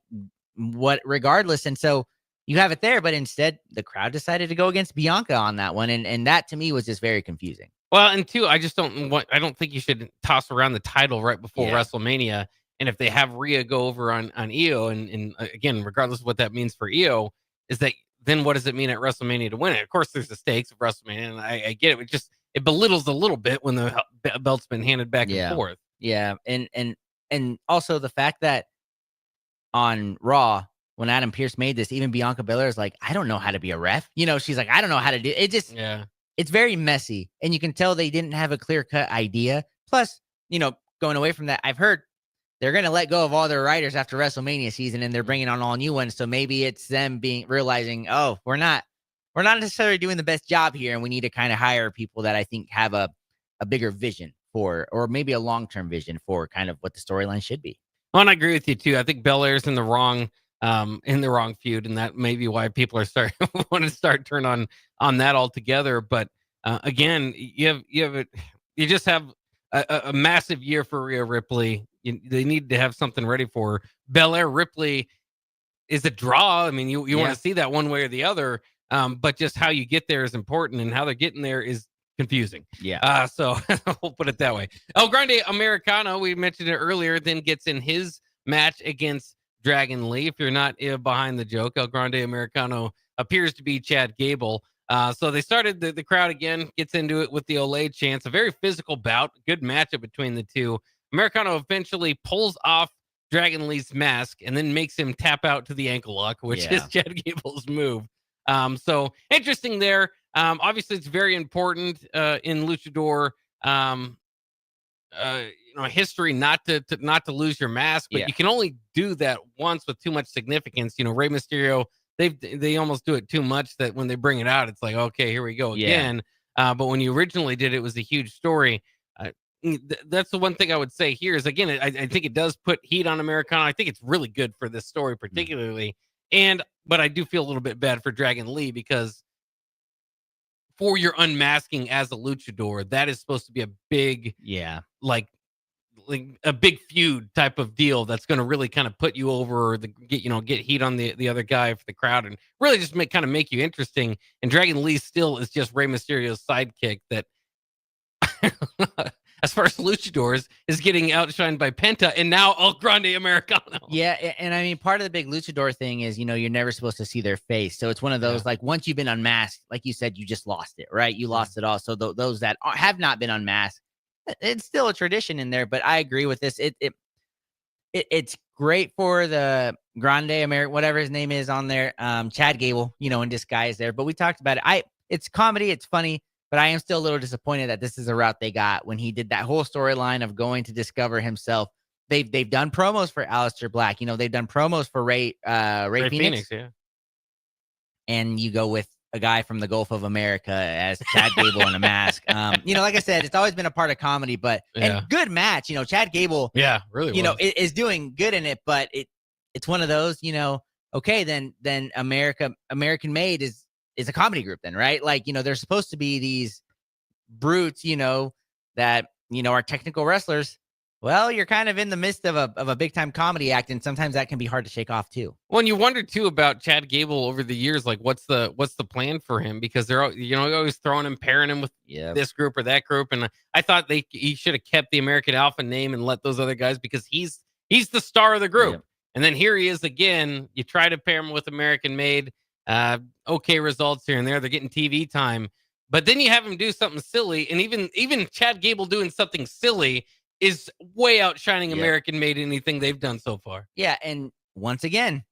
regardless. And so you have it there, but instead the crowd decided to go against Bianca on that one. And that to me was just very confusing. Well, and two, I don't think you should toss around the title right before WrestleMania. And if they have Rhea go over on Io, and again, regardless of what that means for Io, is that then what does it mean at WrestleMania to win it? Of course, there's the stakes of WrestleMania, and I get it. It belittles a little bit when the belt's been handed back and forth. Yeah, and also the fact that on Raw, when Adam Pearce made this, even Bianca Belair is like, I don't know how to be a ref. She's like, I don't know how to do it. It's very messy, and you can tell they didn't have a clear-cut idea. Plus, going away from that, I've heard they're going to let go of all their writers after WrestleMania season, and they're bringing on all new ones. So maybe it's them realizing, oh, we're not necessarily doing the best job here, and we need to kind of hire people that I think have a bigger vision for, or maybe a long-term vision for kind of what the storyline should be. Well, and I agree with you too. I think Belair's in the wrong feud, and that may be why people are want to start turn on that altogether. But again, you just have a massive year for Rhea Ripley. They need to have something ready for her. Belair Ripley is a draw. I mean, you want to see that one way or the other, but just how you get there is important, and how they're getting there is confusing. Yeah. So we'll put it that way. El Grande Americano, we mentioned it earlier, then gets in his match against Dragon Lee. If you're not behind the joke, El Grande Americano appears to be Chad Gable. So they started the crowd again, gets into it with the Olay chants. A very physical bout, good matchup between the two. Americano eventually pulls off Dragon Lee's mask and then makes him tap out to the ankle lock, which is Chad Gable's move. So interesting there. Obviously, it's very important in luchador history not to lose your mask, but you can only do that once with too much significance. Rey Mysterio, they almost do it too much that when they bring it out, it's like, okay, here we go again. But when you originally did it, it was a huge story. That's the one thing I would say here is, again, I think it does put heat on Americano. I think it's really good for this story particularly. But I do feel a little bit bad for Dragon Lee, because for your unmasking as a luchador, that is supposed to be a big, like a big feud type of deal that's going to really kind of put you over, get heat on the other guy for the crowd, and really just make you interesting. And Dragon Lee still is just Rey Mysterio's sidekick that, as far as luchadors, is getting outshined by Penta and now El Grande Americano. Yeah, and I mean, part of the big luchador thing is, you're never supposed to see their face. So it's one of those, like, once you've been unmasked, like you said, you just lost it, right? You lost it all. So those that have not been unmasked, it's still a tradition in there. But I agree with this. It's great for the Grande American, whatever his name is on there, Chad Gable, in disguise there. But we talked about it. It's comedy, it's funny. But I am still a little disappointed that this is the route they got when he did that whole storyline of going to discover himself. They've done promos for Aleister Black. They've done promos for Ray Phoenix. Yeah. And you go with a guy from the Gulf of America as Chad Gable in a mask. Like I said, it's always been a part of comedy, but and good match. Chad Gable. Yeah, really. Is doing good in it, but it's one of those. Okay, then American Made is a comedy group then, right? Like, they're supposed to be these brutes, that, are technical wrestlers. Well, you're kind of in the midst of a big time comedy act, and sometimes that can be hard to shake off too. Well, and you wonder too about Chad Gable over the years, like what's the plan for him? Because they're always throwing him, pairing him with this group or that group, and I thought he should have kept the American Alpha name and let those other guys, because he's the star of the group. Yep. And then here he is again. You try to pair him with American Made, okay results here and there. They're getting TV time, but then you have him do something silly, and even Chad Gable doing something silly is way outshining American Made anything they've done so far. Yeah, and once again,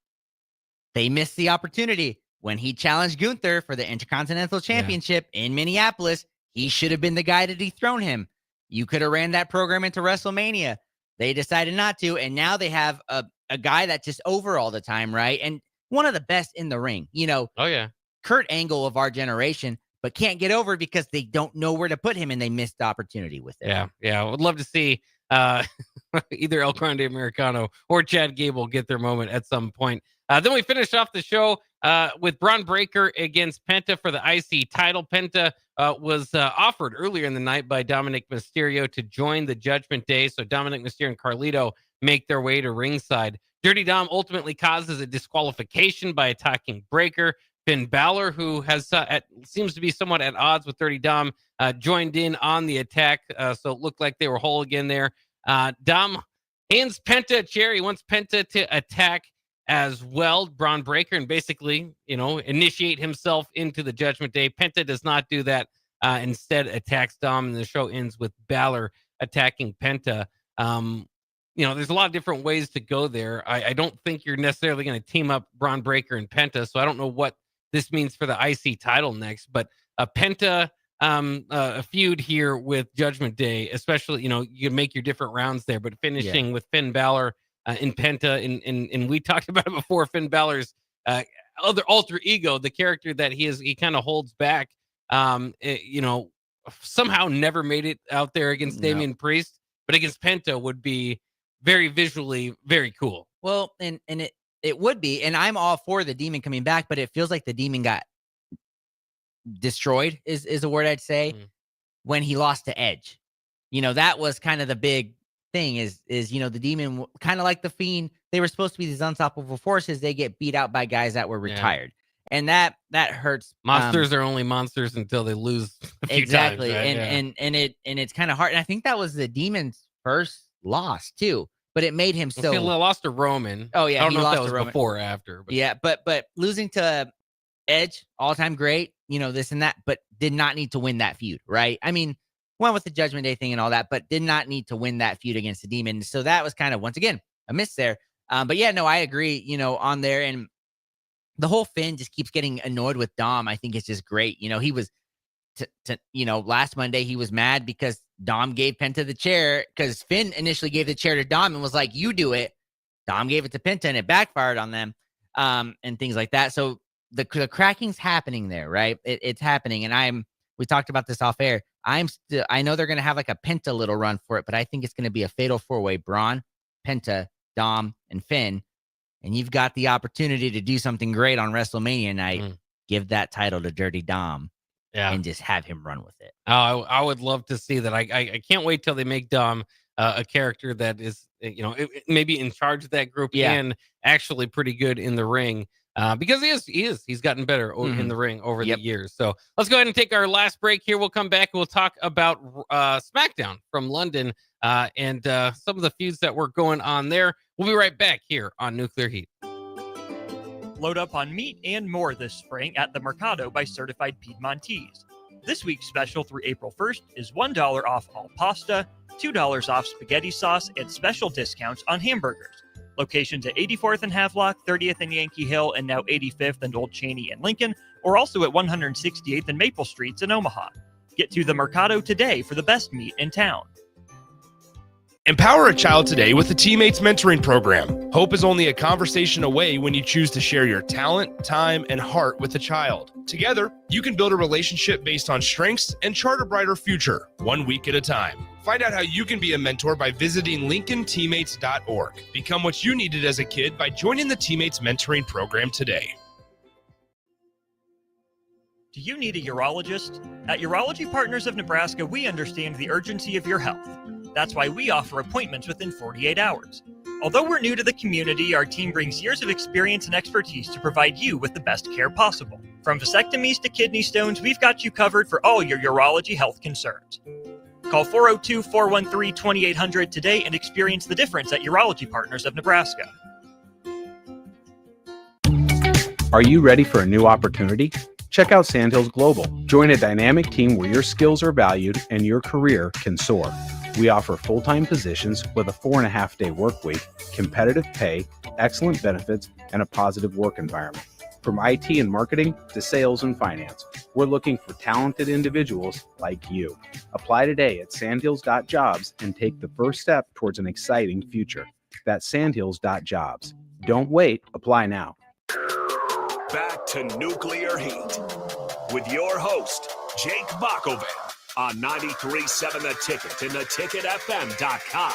they missed the opportunity. When he challenged Gunther for the Intercontinental Championship in Minneapolis, he should have been the guy to dethrone him. You could have ran that program into WrestleMania. They decided not to, and now they have a guy that's just over all the time, right? And one of the best in the ring. Oh, yeah. Kurt Angle of our generation, but can't get over because they don't know where to put him, and they missed the opportunity with it. Yeah. I would love to see either El Grande Americano or Chad Gable get their moment at some point. Then we finish off the show with Braun Breaker against Penta for the IC title. Penta was offered earlier in the night by Dominic Mysterio to join the Judgment Day. So Dominic Mysterio and Carlito make their way to ringside. Dirty Dom ultimately causes a disqualification by attacking Breaker. Finn Balor, who has seems to be somewhat at odds with Dirty Dom, joined in on the attack. So it looked like they were whole again there. Dom hands Penta a chair. He wants Penta to attack as well, Braun Breaker, and basically, initiate himself into the Judgment Day. Penta does not do that. Instead, attacks Dom, and the show ends with Balor attacking Penta. There's a lot of different ways to go there. I don't think you're necessarily going to team up Braun Breaker and Penta, so I don't know what this means for the IC title next. But Penta, a feud here with Judgment Day, especially, you can make your different rounds there, but finishing with Finn Balor and Penta, and we talked about it before, Finn Balor's other alter ego, the character that he kind of holds back, somehow never made it out there against Damian Priest, but against Penta would be very visually very cool. Well, and it would be, and I'm all for the Demon coming back, but it feels like the Demon got destroyed is a word I'd say when he lost to Edge. That was kind of the big thing is the Demon, kind of like the Fiend, they were supposed to be these unstoppable forces. They get beat out by guys that were retired. And that hurts. Monsters are only monsters until they lose a few exactly times, right? and it's kind of hard, and I think that was the Demon's first loss too, but it made him so. He lost to Roman. Oh yeah, I don't know lost if that was to Roman before or after. But. Yeah, but losing to Edge, all time great, this and that, but did not need to win that feud, right? I mean, went with the Judgment Day thing and all that, but did not need to win that feud against the Demon. So that was kind of, once again, a miss there. But yeah, no, I agree. On there, and the whole Finn just keeps getting annoyed with Dom. I think it's just great. He was, last Monday he was mad because Dom gave Penta the chair, because Finn initially gave the chair to Dom and was like, "You do it." Dom gave it to Penta, and it backfired on them, and things like that. So the cracking's happening there, right? It's happening, and we talked about this off air. I know they're gonna have like a Penta little run for it, but I think it's gonna be a fatal 4-way: Braun, Penta, Dom, and Finn. And you've got the opportunity to do something great on WrestleMania night. Give that title to Dirty Dom, and just have him run with it. Oh, I would love to see that. I can't wait till they make Dom a character that is, maybe in charge of that group and actually pretty good in the ring. Because he's gotten better in the ring over the years. So let's go ahead and take our last break here. We'll come back and we'll talk about SmackDown from London and some of the feuds that were going on there. We'll be right back here on Nuclear Heat. Load up on meat and more this spring at the Mercado by Certified Piedmontese. This week's special through April 1st is $1 off all pasta, $2 off spaghetti sauce, and special discounts on hamburgers. Locations at 84th and Havelock, 30th and Yankee Hill, and now 85th and Old Cheney and Lincoln, or also at 168th and Maple Streets in Omaha. Get to the Mercado today for the best meat in town. Empower a child today with the Teammates Mentoring Program. Hope is only a conversation away when you choose to share your talent, time, and heart with a child. Together, you can build a relationship based on strengths and chart a brighter future, 1 week at a time. Find out how you can be a mentor by visiting LincolnTeammates.org. Become what you needed as a kid by joining the Teammates Mentoring Program today. Do you need a urologist? At Urology Partners of Nebraska, we understand the urgency of your health. That's why we offer appointments within 48 hours. Although we're new to the community, our team brings years of experience and expertise to provide you with the best care possible. From vasectomies to kidney stones, we've got you covered for all your urology health concerns. Call 402-413-2800 today and experience the difference at Urology Partners of Nebraska. Are you ready for a new opportunity? Check out Sandhills Global. Join a dynamic team where your skills are valued and your career can soar. We offer full-time positions with a 4.5-day work week, competitive pay, excellent benefits, and a positive work environment. From IT and marketing to sales and finance, we're looking for talented individuals like you. Apply today at sandhills.jobs and take the first step towards an exciting future. That's sandhills.jobs. Don't wait, apply now. Back to Nuclear Heat with your host, Jake Bockoven on 93.7 The Ticket and theticketfm.com.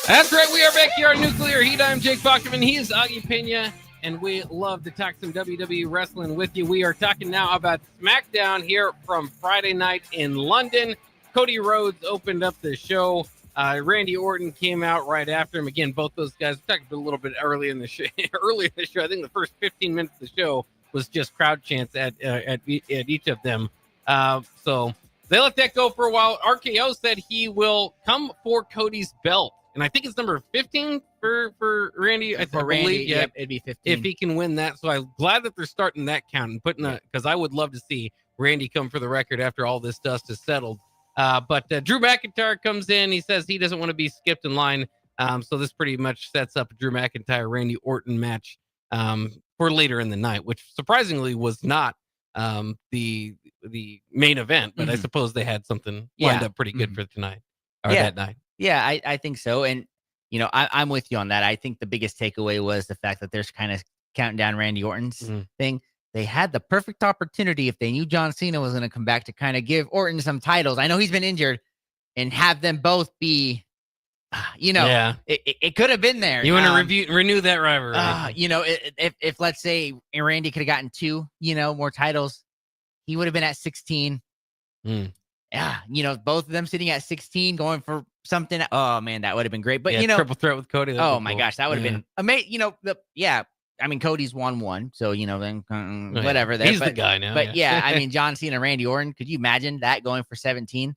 That's right. We are back here on Nuclear Heat. I'm Jake Bockoven. He is Augie Pena, and we love to talk some WWE wrestling with you. We are talking now about SmackDown here from Friday night in London. Cody Rhodes opened up the show. Randy Orton came out right after him. Again, both those guys, we talked a little bit early in the show. Early in the show, I think the first 15 minutes of the show was just crowd chants at each of them. So they let that go for a while. RKO said he will come for Cody's belt, and I think it's number 15 for Randy. For Randy, yep, it'd be 15 if he can win that. So I'm glad that they're starting that count and putting because I would love to see Randy come for the record after all this dust is settled. But Drew McIntyre comes in. He says he doesn't want to be skipped in line. So this pretty much sets up a Drew McIntyre Randy Orton match for later in the night, which surprisingly was not the main event, but I suppose they had something lined up pretty good for tonight or that night. Yeah, I think so. And I'm with you on that. I think the biggest takeaway was the fact that there's kind of counting down Randy Orton's thing. They had the perfect opportunity if they knew John Cena was going to come back to kind of give Orton some titles. I know he's been injured, and have them both be, it could have been there. You want to renew that rivalry? If let's say Randy could have gotten 2, more titles, he would have been at 16. Yeah, both of them sitting at 16, going for something. Oh man, that would have been great. But triple threat with Cody. Oh my gosh, that would have been amazing. I mean, Cody's won, so then whatever. He's the guy now. But I mean, John Cena, Randy Orton. Could you imagine that going for 17?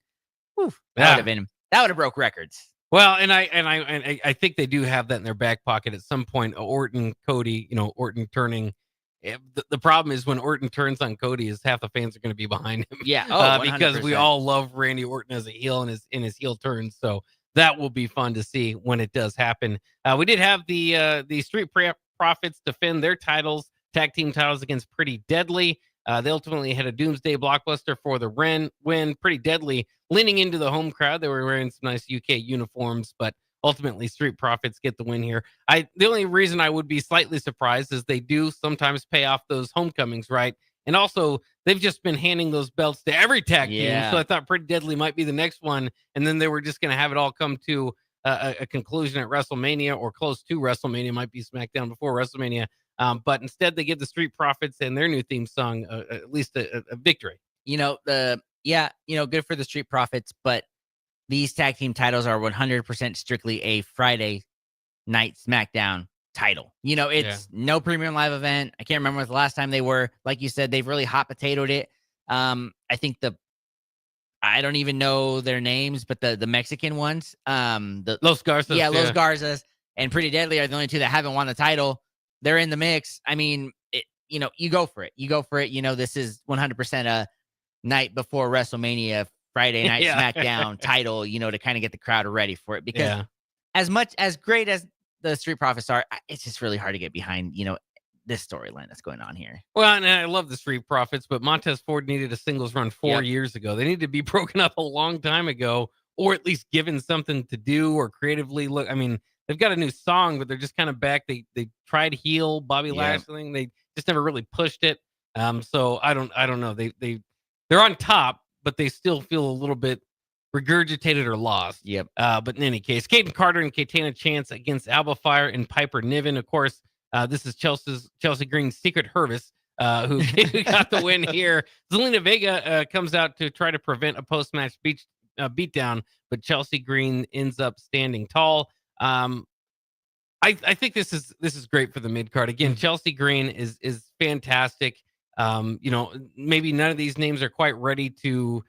Whew, that would have broke records. Well, and I think they do have that in their back pocket at some point. Orton, Cody, Orton turning. The problem is when Orton turns on Cody, is half the fans are going to be behind him. Yeah, because we all love Randy Orton as a heel in his heel turns. So that will be fun to see when it does happen. We did have the Street Profits defend their titles, tag team titles against Pretty Deadly. They ultimately had a Doomsday Blockbuster for the win. Pretty Deadly leaning into the home crowd. They were wearing some nice UK uniforms, but ultimately Street Profits get the win here. The only reason I would be slightly surprised is they do sometimes pay off those homecomings, right? And also they've just been handing those belts to every tag team. So I thought Pretty Deadly might be the next one. And then they were just going to have it all come to a conclusion at WrestleMania or close to WrestleMania. Might be SmackDown before WrestleMania. But instead they give the Street Profits and their new theme song at least a victory. Good for the Street Profits, but these tag team titles are 100% strictly a Friday night SmackDown title. It's no premium live event. I can't remember the last time they were. Like you said, they've really hot potatoed it. I think I don't even know their names, but the Mexican ones, the Los Garzas. Yeah, Los Garzas and Pretty Deadly are the only two that haven't won the title. They're in the mix. I mean, you go for it. This is 100% a night before WrestleMania, Friday night SmackDown title, to kind of get the crowd ready for it. Because as great as the Street Profits are, it's just really hard to get behind, this storyline that's going on here. Well, and I love the Street Profits, but Montez Ford needed a singles run 4 years ago. They need to be broken up a long time ago, or at least given something to do or creatively look. I mean, they've got a new song, but they're just kind of back. They tried heel Bobby Lashley. They just never really pushed it. So I don't know. They're on top, but they still feel a little bit regurgitated or lost. Yep. But in any case, Caden Carter and Katana Chance against Alba Fire and Piper Niven. Of course, this is Chelsea Green's Secret Hervis, who got the win here. Zelina Vega comes out to try to prevent a post-match beatdown, but Chelsea Green ends up standing tall. I think this is great for the mid card. Again, Chelsea Green is fantastic. Maybe none of these names are quite ready to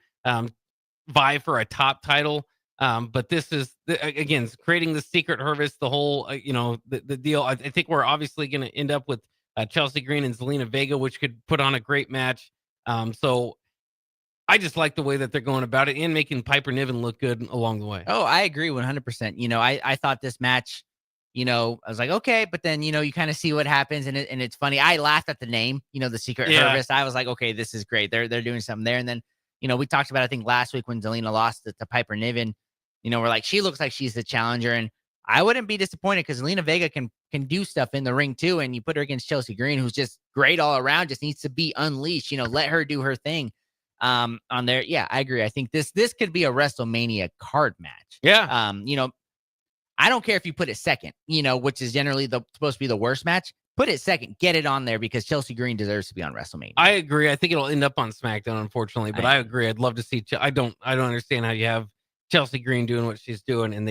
vie for a top title. But this is again creating the secret harvest, the whole the deal. I think we're obviously going to end up with Chelsea Green and Zelina Vega, which could put on a great match. So I just like the way that they're going about it and making Piper Niven look good along the way. Oh, I agree 100%. I thought this match, I was like, okay, but then, you kind of see what happens. And it's funny. I laughed at the name, the Secret Harvest. I was like, okay, this is great. They're doing something there. And then, we talked about, I think last week when Zelina lost to Piper Niven, we're like, she looks like she's the challenger. And I wouldn't be disappointed because Zelina Vega can do stuff in the ring too. And you put her against Chelsea Green, who's just great all around, just needs to be unleashed, let her do her thing. On there. Yeah, I agree. I think this could be a WrestleMania card match. Yeah. I don't care if you put it second, which is generally supposed to be the worst match. Put it second, get it on there because Chelsea Green deserves to be on WrestleMania. I agree. I think it'll end up on SmackDown, unfortunately, but I agree. I'd love to see. I don't understand how you have Chelsea Green doing what she's doing and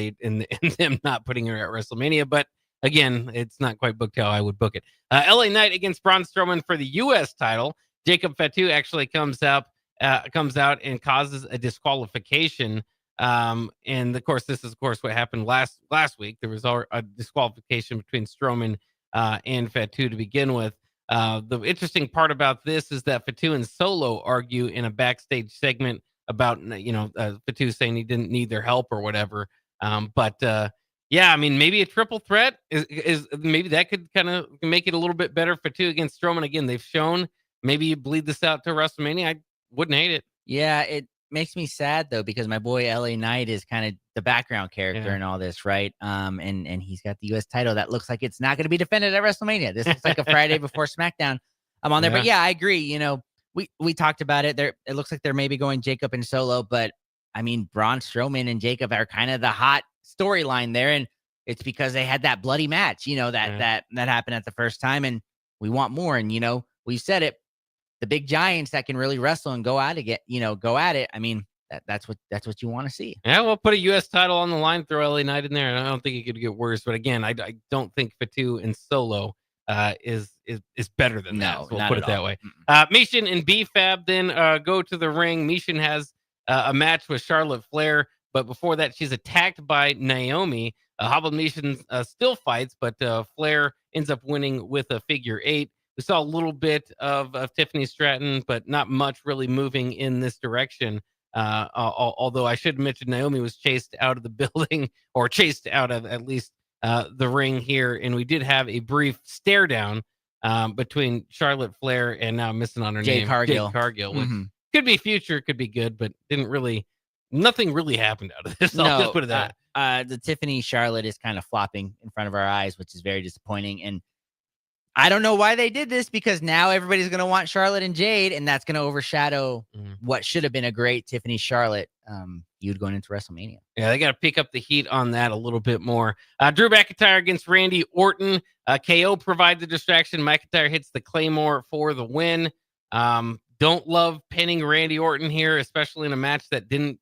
them not putting her at WrestleMania. But again, it's not quite booked how I would book it. LA Knight against Braun Strowman for the U.S. title. Jacob Fatu actually comes out and causes a disqualification. And of course, this is what happened last week. There was a disqualification between Strowman and Fatu to begin with. The interesting part about this is that Fatu and Solo argue in a backstage segment about Fatu saying he didn't need their help or whatever. Yeah, I mean, maybe a triple threat is maybe that could kind of make it a little bit better. Fatu against Strowman. Again, they've shown maybe you bleed this out to WrestleMania. I wouldn't hate it. Yeah, it makes me sad though because my boy LA Knight is kind of the background character in all this, right? And he's got the U.S. title that looks like it's not going to be defended at WrestleMania. This looks like a Friday before SmackDown. I'm on there, but yeah, I agree. We talked about it. It looks like they're maybe going Jacob and Solo, but I mean, Braun Strowman and Jacob are kind of the hot storyline there, and it's because they had that bloody match, that happened at the first time, and we want more. And we said it. The big giants that can really wrestle and go at it. I mean, that's what you want to see. Yeah, we'll put a U.S. title on the line, throw LA Knight in there, and I don't think it could get worse. But again, I don't think Fatu and Solo is better than that. So we'll put it that way. Mishin and B-Fab then go to the ring. Mishin has a match with Charlotte Flair, but before that, she's attacked by Naomi. Hobbled Mishin still fights, but Flair ends up winning with a figure 8. We saw a little bit of Tiffany Stratton, but not much really moving in this direction. Although I should mention Naomi was chased out of the building or chased out of at least the ring here. And we did have a brief stare down between Charlotte Flair and now I'm missing on her name. Jade Cargill, which could be future, could be good, but nothing really happened out of this. I'll just put it that way. The Tiffany Charlotte is kind of flopping in front of our eyes, which is very disappointing. And I don't know why they did this because now everybody's going to want Charlotte and Jade, and that's going to overshadow what should have been a great Tiffany Charlotte feud going into WrestleMania. Yeah, they got to pick up the heat on that a little bit more. Drew McIntyre against Randy Orton. KO provides the distraction. McIntyre hits the Claymore for the win. Don't love pinning Randy Orton here, especially in a match that didn't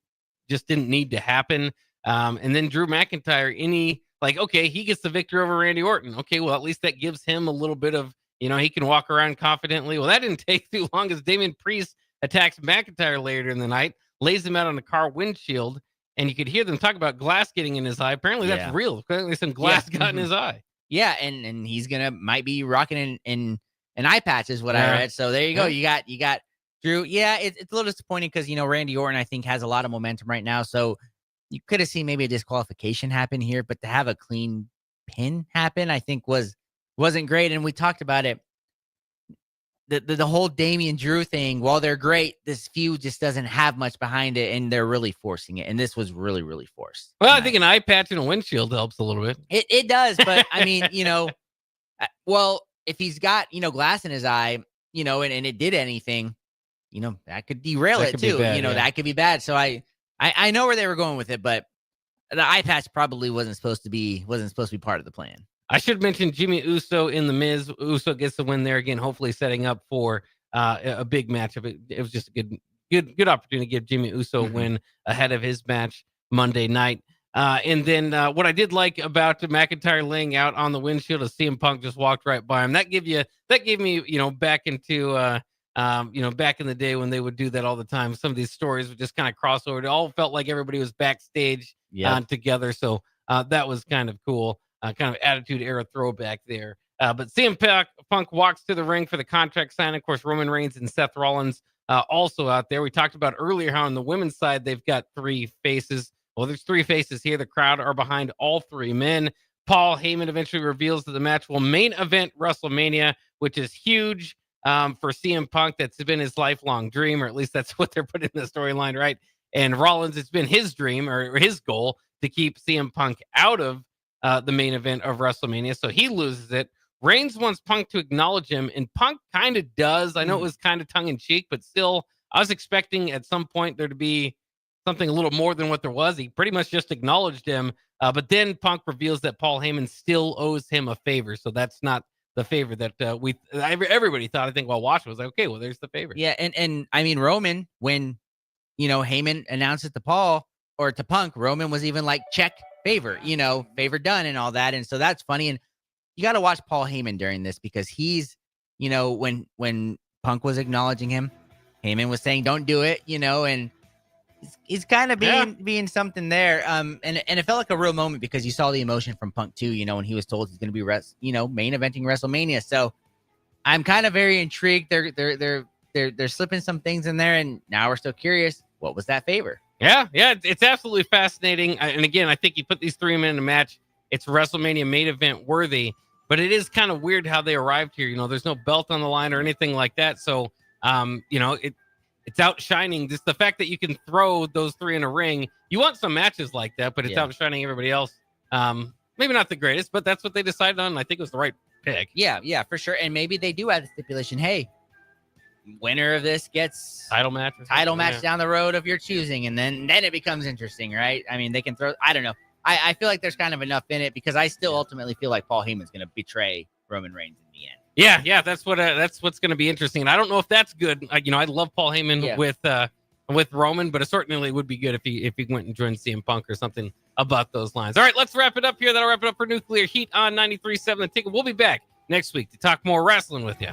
need to happen. And then Drew McIntyre, okay, he gets the victory over Randy Orton. Okay, well, at least that gives him a little bit of, he can walk around confidently. Well, that didn't take too long as Damian Priest attacks McIntyre later in the night, lays him out on the car windshield, and you could hear them talk about glass getting in his eye. Apparently that's real. Apparently some glass got in his eye. Yeah, and he's might be rocking an eye patch is what I read. So there you go. You got Drew. Yeah, it's a little disappointing because, Randy Orton, I think, has a lot of momentum right now. So you could have seen maybe a disqualification happen here, but to have a clean pin happen, I think wasn't great. And we talked about it. The whole Damian Drew thing, while they're great, this feud just doesn't have much behind it, and they're really forcing it. And this was really, really forced. Well, I think an eye patch and a windshield helps a little bit. It does, but I mean, well, if he's got, glass in his eye, and it did anything, that could derail it too. Bad, that could be bad. So I know where they were going with it, but the eye patch probably wasn't supposed to be part of the plan. I should mention Jimmy Uso in the Miz. Uso gets the win there again, hopefully setting up for a big matchup. It was just a good opportunity to give Jimmy Uso a win ahead of his match Monday night. And then what I did like about McIntyre laying out on the windshield is CM Punk just walked right by him. That gave me, back into back in the day when they would do that all the time. Some of these stories would just kind of cross over. It all felt like everybody was backstage together. So that was kind of cool. Kind of Attitude Era throwback there. But CM Punk walks to the ring for the contract sign. Of course, Roman Reigns and Seth Rollins also out there. We talked about earlier how on the women's side they've got 3 faces. Well, there's 3 faces here. The crowd are behind all 3 men. Paul Heyman eventually reveals that the match will main event WrestleMania, which is huge for CM Punk. That's been his lifelong dream, or at least that's what they're putting in the storyline, right? And Rollins, it's been his dream or his goal to keep CM Punk out of the main event of WrestleMania, so he loses it. Reigns wants Punk to acknowledge him, and Punk kind of does. I know it was kind of tongue-in-cheek, but still, I was expecting at some point there to be something a little more than what there was. He pretty much just acknowledged him, but then Punk reveals that Paul Heyman still owes him a favor, so that's not the favor that everybody thought. I think while watching was like, okay, well, there's the favor. Yeah, and I mean, Roman, when Heyman announced it to Paul or to Punk, Roman was even like, check favor, favor done and all that, and so that's funny. And you got to watch Paul Heyman during this because he's, when Punk was acknowledging him, Heyman was saying, "Don't do it," and he's kind of being something there. And it felt like a real moment because you saw the emotion from Punk too. When he was told he's going to be main eventing WrestleMania. So I'm kind of very intrigued. They're slipping some things in there, and now we're still curious. What was that favor? Yeah, it's absolutely fascinating. And again, I think you put these 3 men in a match, it's WrestleMania main event worthy. But it is kind of weird how they arrived here. There's no belt on the line or anything like that. So, it's outshining just the fact that you can throw those 3 in a ring. You want some matches like that, but it's outshining everybody else. Maybe not the greatest, but that's what they decided on. I think it was the right pick. Yeah, for sure. And maybe they do have the stipulation. Hey, winner of this gets title match down the road of your choosing, and then it becomes interesting, right? I mean, they can throw. I don't know. I feel like there's kind of enough in it because I still ultimately feel like Paul Heyman's going to betray Roman Reigns in the end. Yeah, that's what's going to be interesting. And I don't know if that's good. I love Paul Heyman with Roman, but it certainly would be good if he went and joined CM Punk or something about those lines. All right, let's wrap it up here. That'll wrap it up for Nuclear Heat on 93.7 The Ticket. We'll be back next week to talk more wrestling with you.